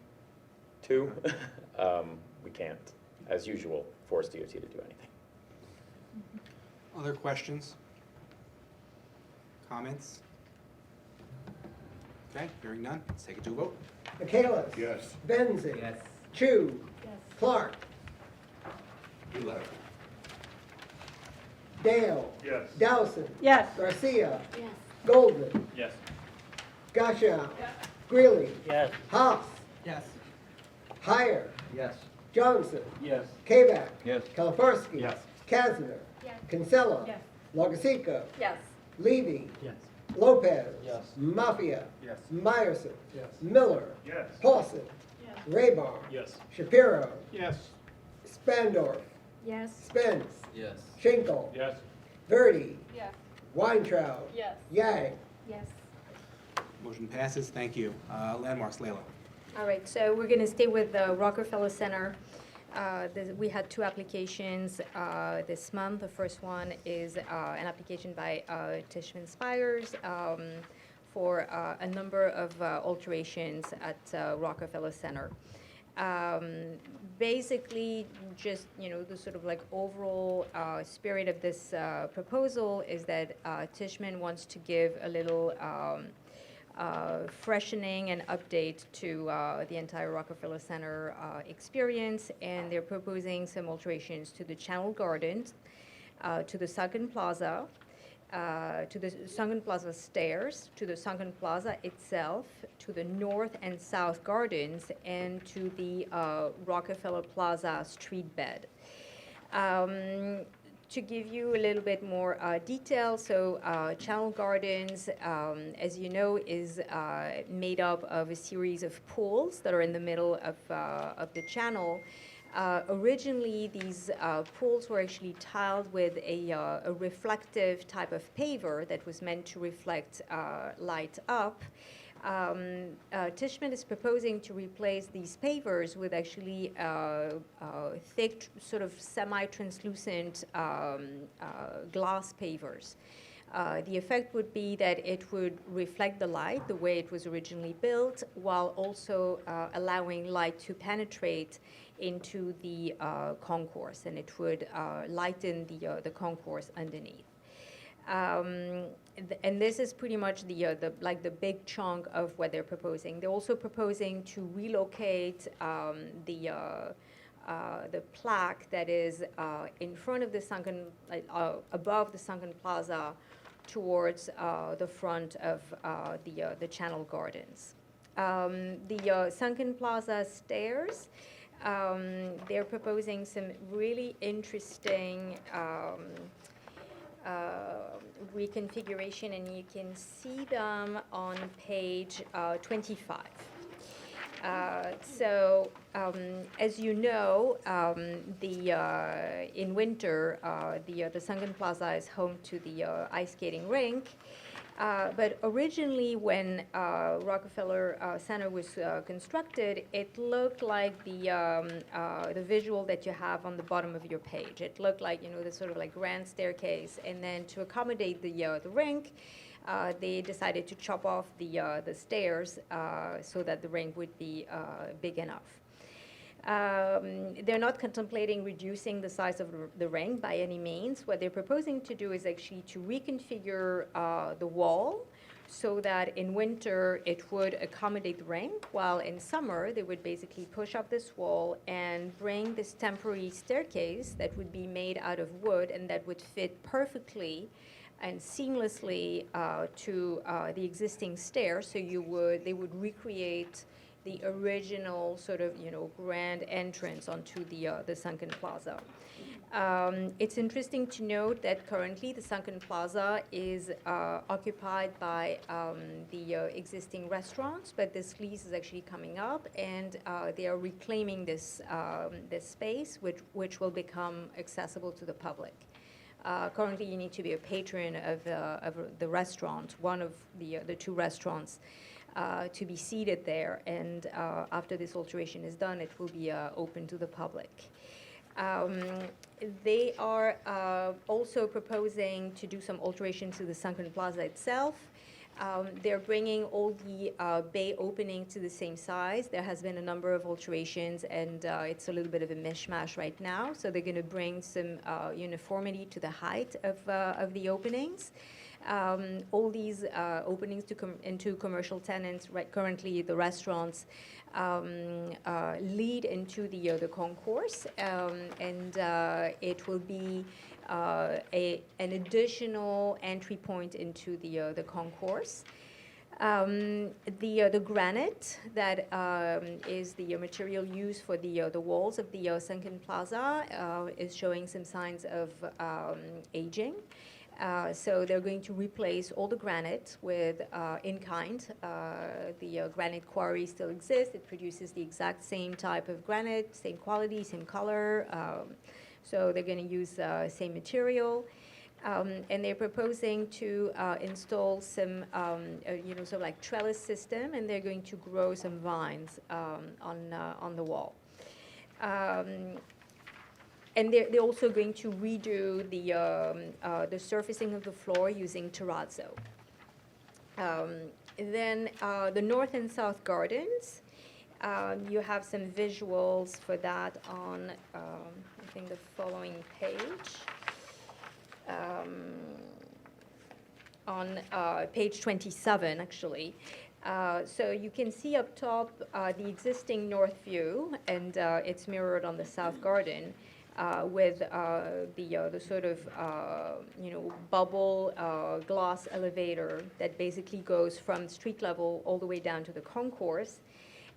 to. We can't, as usual, force DOT to do anything. Other questions? Comments? Okay, hearing none, let's take it to a vote. Michaelis. Yes. Benzie. Yes. Chu. Yes. Clark. 11. Yes. Dale. Dowson. Yes. Garcia. Yes. Goldman. Yes. Gasha. Greeley. Yes. Haas. Yes. Heyer. Yes. Johnson. Yes. Kavak. Yes. Kaliforski. Yes. Kazner. Yes. Kinsella. Yes. Logasico. Yes. Levy. Yes. Lopez. Yes. Mafia. Yes. Meyerson. Yes. Yes. Miller. Paulson. Yes. Raybar. Yes. Shapiro. Yes. Spandorf. Yes. Spence. Yes. Schinkel. Yes. Verdi. Yes. Weintraub. Yes. Yag. Yes. Motion passes, thank you. Landmarks, Leila. All right, so we're going to stay with the Rockefeller Center. We had two applications this month. The first one is an application by Tishman Spires for a number of alterations at Rockefeller Center. Basically, just, the sort of like overall spirit of this proposal is that Tishman wants to give a little freshening and update to the entire Rockefeller Center experience, and they're proposing some alterations to the Channel Gardens, to the Saucon Plaza, to the Sunken Plaza stairs, to the Sunken Plaza itself, to the north and south gardens, and to the Rockefeller Plaza street bed. To give you a little bit more detail, so Channel Gardens, as you know, is made up of a series of pools that are in the middle of the channel. Originally, these pools were actually tiled with a reflective type of paver that was meant to reflect light up. Tishman is proposing to replace these pavers with actually thick, sort of semi-translucent glass pavers. The effect would be that it would reflect the light the way it was originally built, while also allowing light to penetrate into the concourse, and it would lighten the concourse underneath. And this is pretty much the big chunk of what they're proposing. They're also proposing to relocate the plaque that is in front of the sunken, above the Sunken Plaza, towards the front of the Channel Gardens. The Sunken Plaza stairs, they're proposing some really interesting reconfiguration, and you can see them on page 25. As you know, in winter, the Sunken Plaza is home to the ice skating rink. But originally, when Rockefeller Center was constructed, it looked like the visual that you have on the bottom of your page. It looked like, the sort of like grand staircase. And then to accommodate the rink, they decided to chop off the stairs so that the rink would be big enough. They're not contemplating reducing the size of the rink by any means. What they're proposing to do is actually to reconfigure the wall so that in winter it would accommodate the rink, while in summer they would basically push up this wall and bring this temporary staircase that would be made out of wood and that would fit perfectly and seamlessly to the existing stairs. So they would recreate the original sort of, grand entrance onto the Sunken Plaza. It's interesting to note that currently the Sunken Plaza is occupied by the existing restaurants, but this lease is actually coming up, and they are reclaiming this space, which will become accessible to the public. Currently, you need to be a patron of the restaurant, one of the two restaurants, to be seated there, and after this alteration is done, it will be open to the public. They are also proposing to do some alterations to the Sunken Plaza itself. They're bringing all the bay openings to the same size. There has been a number of alterations, and it's a little bit of a mishmash right now, so they're going to bring some uniformity to the height of the openings. All these openings into commercial tenants, currently the restaurants, lead into the concourse, and it will be an additional entry point into the concourse. The granite that is the material used for the walls of the Sunken Plaza is showing some signs of aging. So they're going to replace all the granite with in-kind. The granite quarry still exists. It produces the exact same type of granite, same quality, same color. So they're going to use same material. And they're proposing to install some, sort of like trellis system, and they're going to grow some vines on the wall. And they're also going to redo the surfacing of the floor using terrazzo. Then the north and south gardens, you have some visuals for that on, I think, the following page. On page 27, actually. So you can see up top the existing north view, and it's mirrored on the south garden. with the sort of bubble glass elevator that basically goes from street level all the way down to the concourse.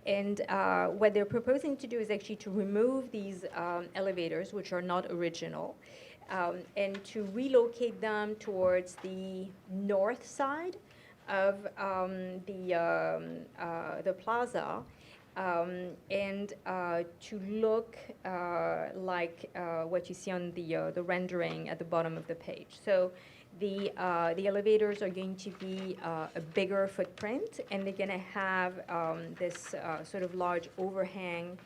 And what they're proposing to do is actually to remove these elevators, which are not original, and to relocate them towards the north side of the plaza, and to look like what you see on the rendering at the bottom of the page. So the elevators are going to be a bigger footprint, and they're going to have this sort of large overhang.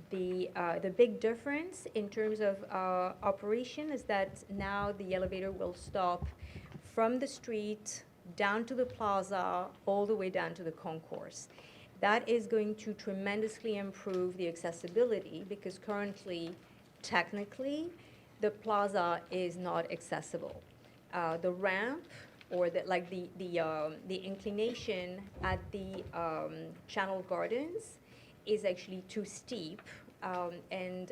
The big difference in terms of operation is that now the elevator will stop from the street down to the plaza, all the way down to the concourse. That is going to tremendously improve the accessibility, because currently, technically, the plaza is not accessible. The ramp, or the inclination at the Channel Gardens is actually too steep, and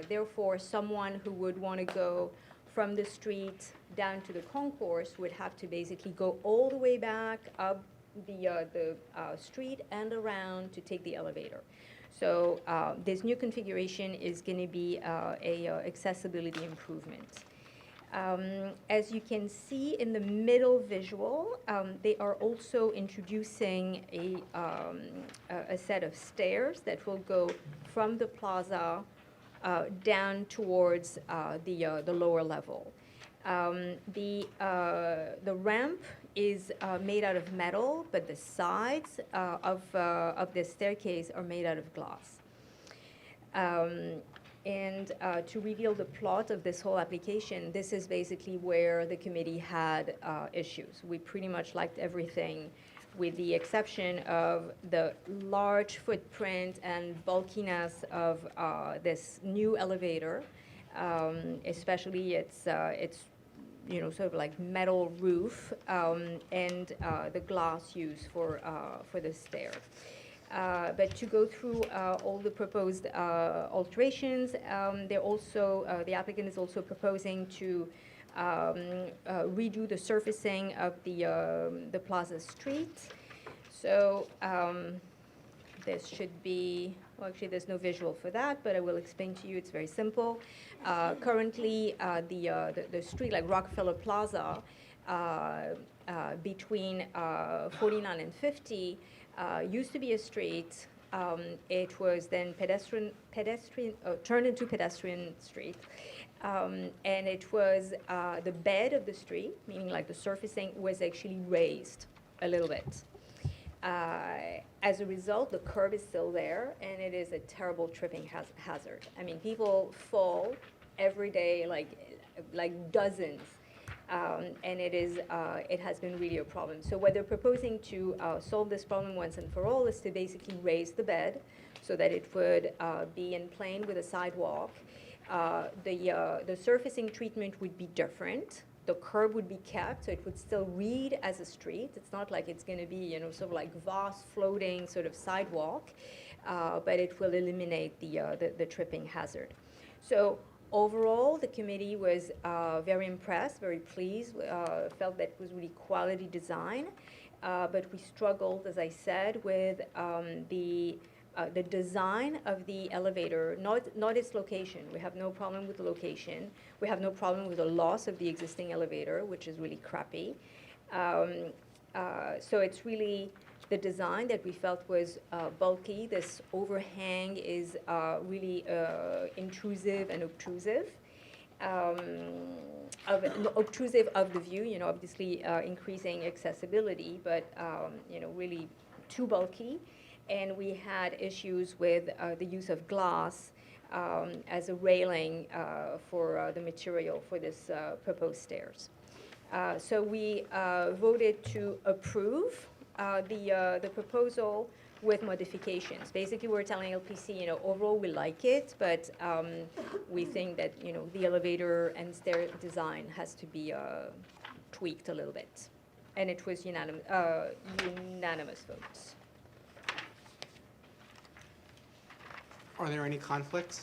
therefore someone who would want to go from the street down to the concourse would have to basically go all the way back up the street and around to take the elevator. So this new configuration is going to be a accessibility improvement. As you can see in the middle visual, they are also introducing a set of stairs that will go from the plaza down towards the lower level. The ramp is made out of metal, but the sides of the staircase are made out of glass. And to reveal the plot of this whole application, this is basically where the committee had issues. We pretty much liked everything, with the exception of the large footprint and bulkiness of this new elevator, especially its sort of like metal roof, and the glass used for the stair. But to go through all the proposed alterations, the applicant is also proposing to redo the surfacing of the plaza street. So this should be, well, actually there's no visual for that, but I will explain to you. It's very simple. Currently, the street, like Rockefeller Plaza, between 49 and 50, used to be a street. It was then turned into pedestrian street. And it was the bed of the street, meaning like the surfacing, was actually raised a little bit. As a result, the curb is still there, and it is a terrible tripping hazard. I mean, people fall every day, like dozens, and it has been really a problem. So what they're proposing to solve this problem once and for all is to basically raise the bed so that it would be in plane with a sidewalk. The surfacing treatment would be different. The curb would be kept, so it would still read as a street. It's not like it's going to be, sort of like vast floating sort of sidewalk, but it will eliminate the tripping hazard. So overall, the committee was very impressed, very pleased, felt that it was really quality design, but we struggled, as I said, with the design of the elevator, not its location. We have no problem with the location. We have no problem with the loss of the existing elevator, which is really crappy. So it's really the design that we felt was bulky. This overhang is really intrusive and obtrusive. Obtrusive of the view, obviously increasing accessibility, but really too bulky. And we had issues with the use of glass as a railing for the material for this proposed stairs. So we voted to approve the proposal with modifications. Basically, we're telling LPC, overall we like it, but we think that, the elevator and stair design has to be tweaked a little bit. And it was unanimous votes. Are there any conflicts?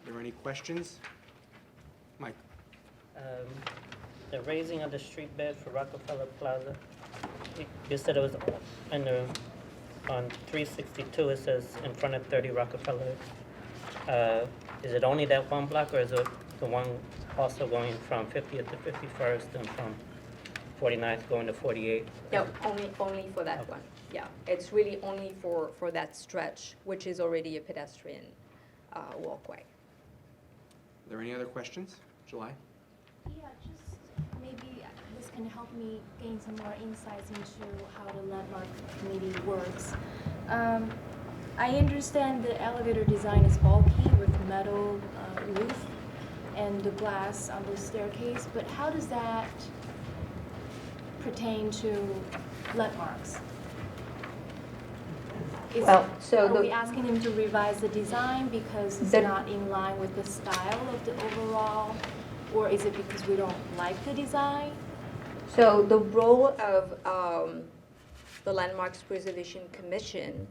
Are there any questions? Mike? The raising of the street bed for Rockefeller Plaza, you said it was on 362, it says in front of 30 Rockefeller. Is it only that one block, or is it the one also going from 50th to 51st and from 49th going to 48? No, only for that one. Yeah, it's really only for that stretch, which is already a pedestrian walkway. Are there any other questions? July? Yeah, just maybe this can help me gain some more insights into how the landmark committee works. I understand the elevator design is bulky with metal roof and the glass on the staircase, but how does that pertain to landmarks? Are we asking him to revise the design because it's not in line with the style of the overall, or is it because we don't like the design? So the role of the Landmarks Preservation Commission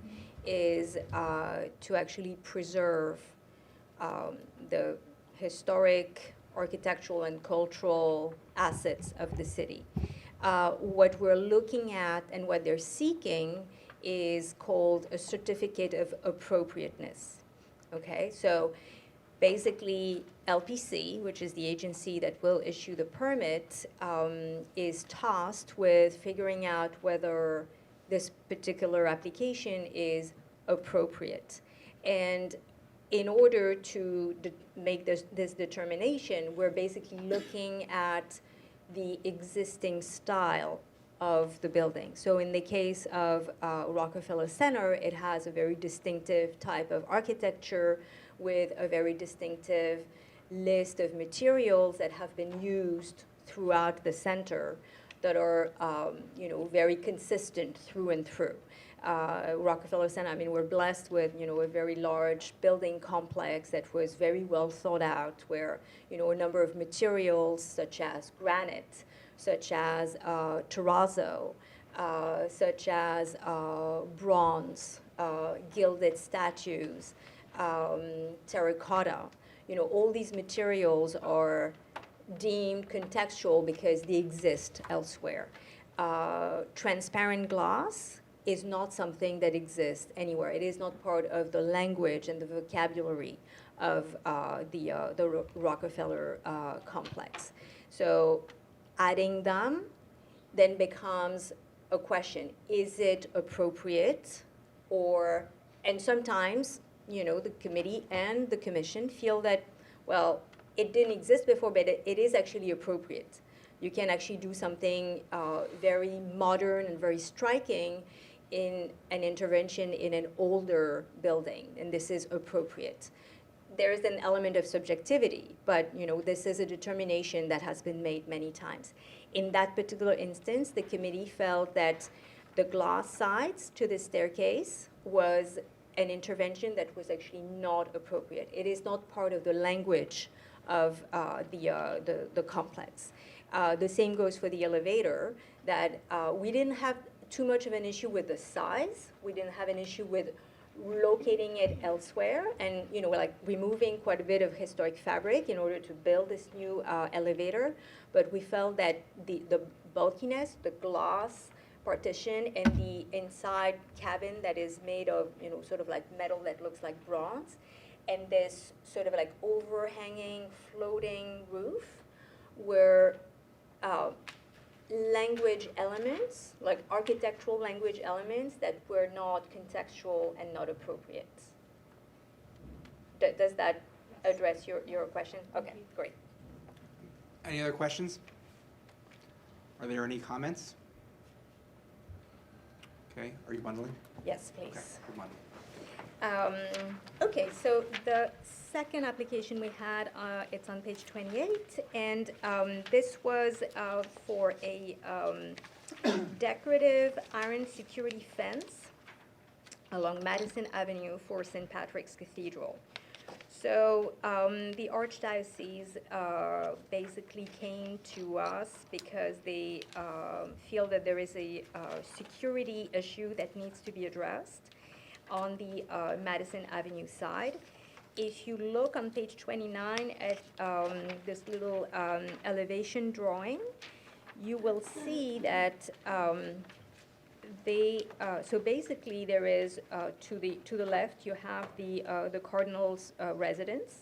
is to actually preserve the historic, architectural, and cultural assets of the city. What we're looking at and what they're seeking is called a certificate of appropriateness. Okay, so basically LPC, which is the agency that will issue the permit, is tasked with figuring out whether this particular application is appropriate. And in order to make this determination, we're basically looking at the existing style of the building. So in the case of Rockefeller Center, it has a very distinctive type of architecture with a very distinctive list of materials that have been used throughout the center that are, very consistent through and through. Rockefeller Center, I mean, we're blessed with, a very large building complex that was very well thought out, where, a number of materials such as granite, such as terrazzo, such as bronze, gilded statues, terracotta, all these materials are deemed contextual because they exist elsewhere. Transparent glass is not something that exists anywhere. It is not part of the language and the vocabulary of the Rockefeller complex. So adding them then becomes a question. Is it appropriate? And sometimes, the committee and the commission feel that, well, it didn't exist before, but it is actually appropriate. You can actually do something very modern and very striking in an intervention in an older building, and this is appropriate. There is an element of subjectivity, but this is a determination that has been made many times. In that particular instance, the committee felt that the glass sides to the staircase was an intervention that was actually not appropriate. It is not part of the language of the complex. The same goes for the elevator, that we didn't have too much of an issue with the size. We didn't have an issue with locating it elsewhere and, like removing quite a bit of historic fabric in order to build this new elevator. But we felt that the bulkiness, the glass partition, and the inside cabin that is made of, sort of like metal that looks like bronze, and this sort of like overhanging, floating roof were language elements, like architectural language elements that were not contextual and not appropriate. Does that address your question? Okay, great. Any other questions? Are there any comments? Okay, are you bundling? Yes, please. Okay, you're bundling. Okay, so the second application we had, it's on page 28, and this was for a decorative iron security fence along Madison Avenue for St. Patrick's Cathedral. So the Archdiocese basically came to us because they feel that there is a security issue that needs to be addressed on the Madison Avenue side. if you look on page 29 at this little elevation drawing, you will see that so basically there is, to the left, you have the cardinal's residence,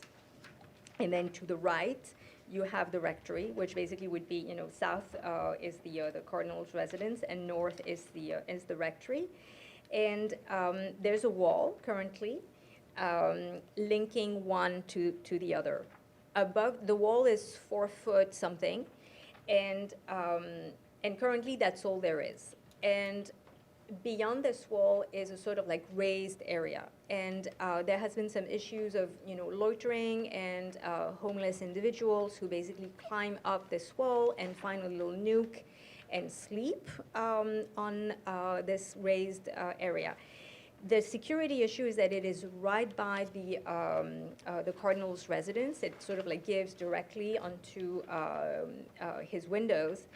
and then to the right, you have the rectory, which basically would be, south is the cardinal's residence, and north is the rectory. And there's a wall currently linking one to the other. Above, the wall is 4 foot something, and currently that's all there is. And beyond this wall is a sort of like raised area. And there has been some issues of, loitering and homeless individuals who basically climb up this wall and find a little nook and sleep on this raised area. The security issue is that it is right by the cardinal's residence. It sort of like gives directly onto his windows.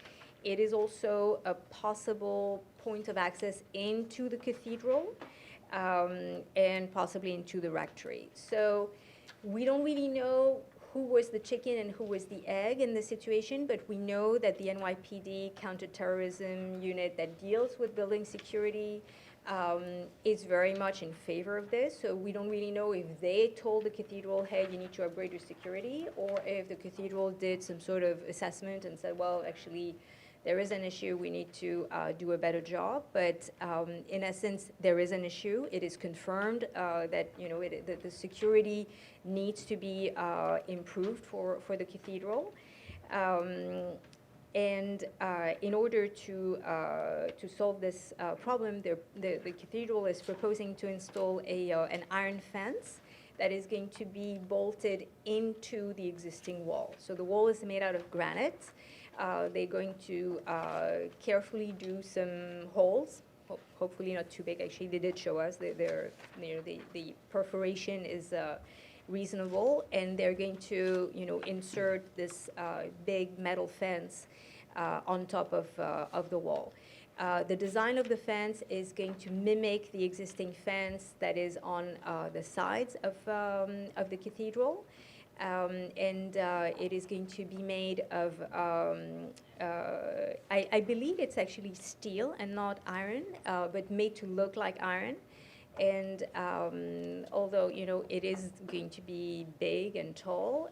It is also a possible point of access into the cathedral and possibly into the rectory. So we don't really know who was the chicken and who was the egg in this situation, but we know that the NYPD counterterrorism unit that deals with building security is very much in favor of this. So we don't really know if they told the cathedral, hey, you need to upgrade your security, or if the cathedral did some sort of assessment and said, well, actually, there is an issue, we need to do a better job. But in essence, there is an issue. It is confirmed that the security needs to be improved for the cathedral. And in order to solve this problem, the cathedral is proposing to install an iron fence that is going to be bolted into the existing wall. So the wall is made out of granite. They're going to carefully do some holes, hopefully not too big. Actually, they did show us that the perforation is reasonable, and they're going to insert this big metal fence on top of the wall. The design of the fence is going to mimic the existing fence that is on the sides of the cathedral. And it is going to be made of, I believe it's actually steel and not iron, but made to look like iron. And although, it is going to be big and tall,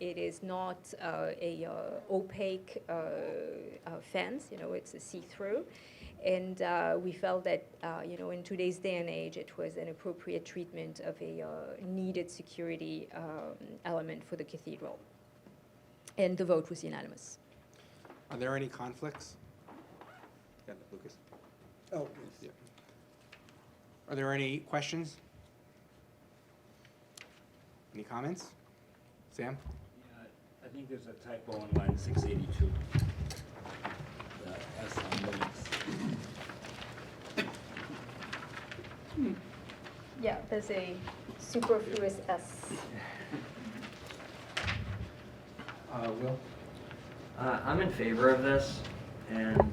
it is not a opaque fence, it's a see-through. And we felt that, in today's day and age, it was an appropriate treatment of a needed security element for the cathedral. And the vote was unanimous. Are there any conflicts? Yeah, Lucas. Oh, Yeah. Are there any questions? Any comments? Sam? I think there's a typo on line 682. The S on links. Yeah, there's a superfluous S. Will? I'm in favor of this, and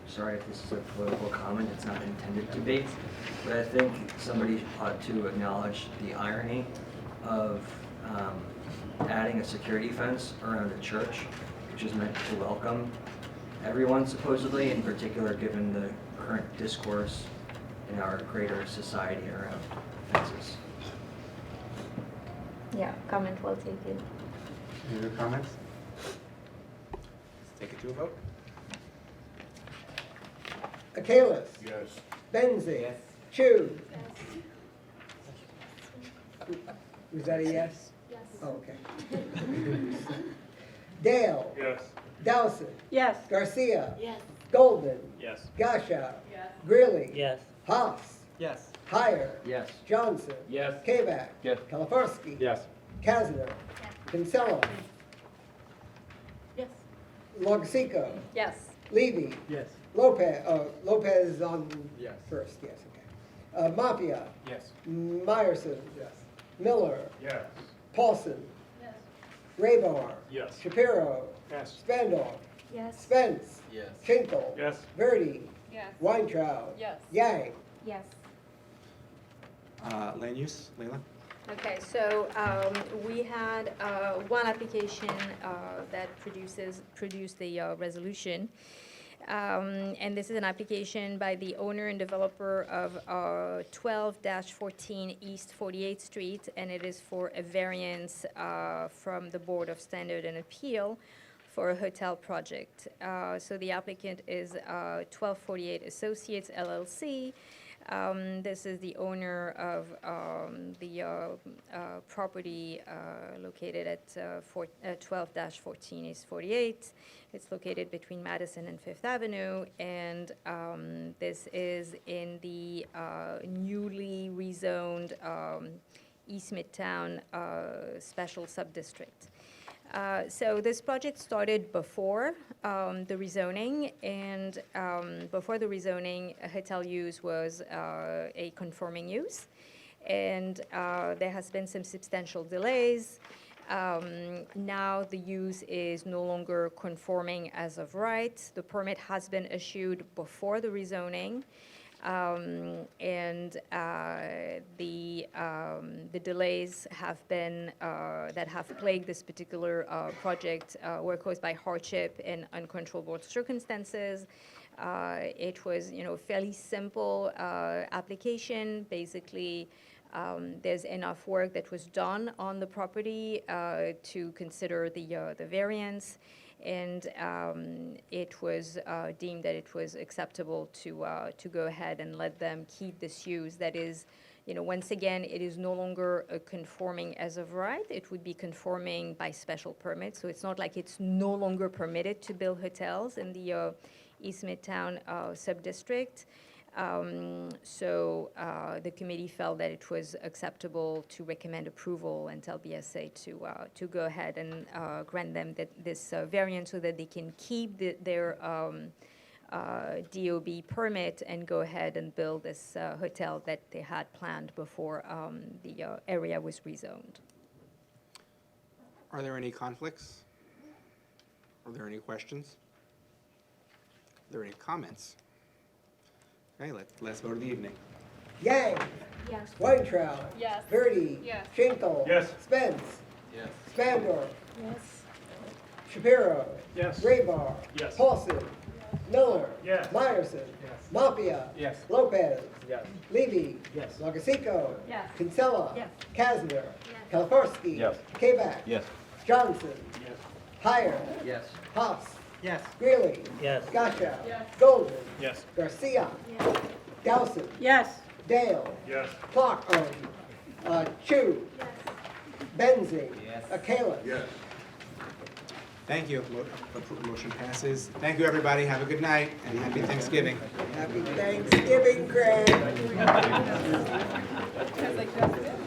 sorry if this is a political comment, it's not intended to be, but I think somebody ought to acknowledge the irony of adding a security fence around a church, which is meant to welcome everyone supposedly, in particular given the current discourse in our greater society around fences. Yeah, comment well taken. Any other comments? Let's take it to a vote. Akalis. Yes. Benzie. Yes. Chu. Was that a yes? Yes. Oh, okay. Dale. Yes. Dowson. Yes. Garcia. Yes. Golden. Yes. Gasha. Yes. Greeley. Yes. Haas. Yes. Heyer. Yes. Johnson. Yes. K.O.H. Yes. Kalafarsky. Yes. Kazner. Kinsella. Yes. Logsico. Yes. Levy. Yes. Lopez. Lopez is on Yes. first. Yes. Okay. Mafia. Yes. Meyerson. Yes. Miller. Yes. Paulson. Yes. Raybar. Yes. Shapiro. Yes. Spandau. Yes. Spence. Yes. Schinkel. Yes. Verdi. Yes. Weintraub. Yes. Yang. Yes. Land use, Leila? Okay, so we had one application that produced the resolution. And this is an application by the owner and developer of 12-14 East 48th Street, and it is for a variance from the Board of Standard and Appeal for a hotel project. So the applicant is 1248 Associates LLC. This is the owner of the property located at 12-14 East 48th. It's located between Madison and Fifth Avenue, and this is in the newly rezoned East Midtown Special Subdistrict. So this project started before the rezoning, and before the rezoning, hotel use was a conforming use, and there has been some substantial delays. Now the use is no longer conforming as of right. The permit has been issued before the rezoning. And the delays have been that have plagued this particular project were caused by hardship and uncontrollable circumstances. It was, fairly simple application. Basically, there's enough work that was done on the property to consider the variance. And it was deemed that it was acceptable to go ahead and let them keep this use. That is, once again, it is no longer conforming as of right. It would be conforming by special permit. So it's not like it's no longer permitted to build hotels in the East Midtown subdistrict. So the committee felt that it was acceptable to recommend approval and tell BSA to go ahead and grant them this variance so that they can keep their DOB permit and go ahead and build this hotel that they had planned before the area was rezoned. Are there any conflicts? Are there any questions? Are there any comments? Okay, last vote of the evening. Yang. Yes. Weintraub. Yes. Verdi. Yes. Schenkel. Yes. Spence. Yes. Spandor. Yes. Shapiro. Yes. Raybar. Yes. Paulson. Miller. Yes. Meyerson. Yes. Mafia. Yes. Lopez. Yes. Levy. Yes. Lagasico. Yes. Kinsella. Yes. Kazner. Kaliforski. Yes. Kabak. Yes. Johnson. Yes. Heyer. Yes. Haas. Yes. Greeley. Yes. Gasha. Yes. Golden. Yes. Garcia. Yes. Dowson. Yes. Dale. Yes. Clark. Chu. Yes. Benzing. Yes. Kalen. Yes. Thank you. Motion passes. Thank you, everybody. Have a good night and happy Thanksgiving. Happy Thanksgiving, Craig. Because I just did.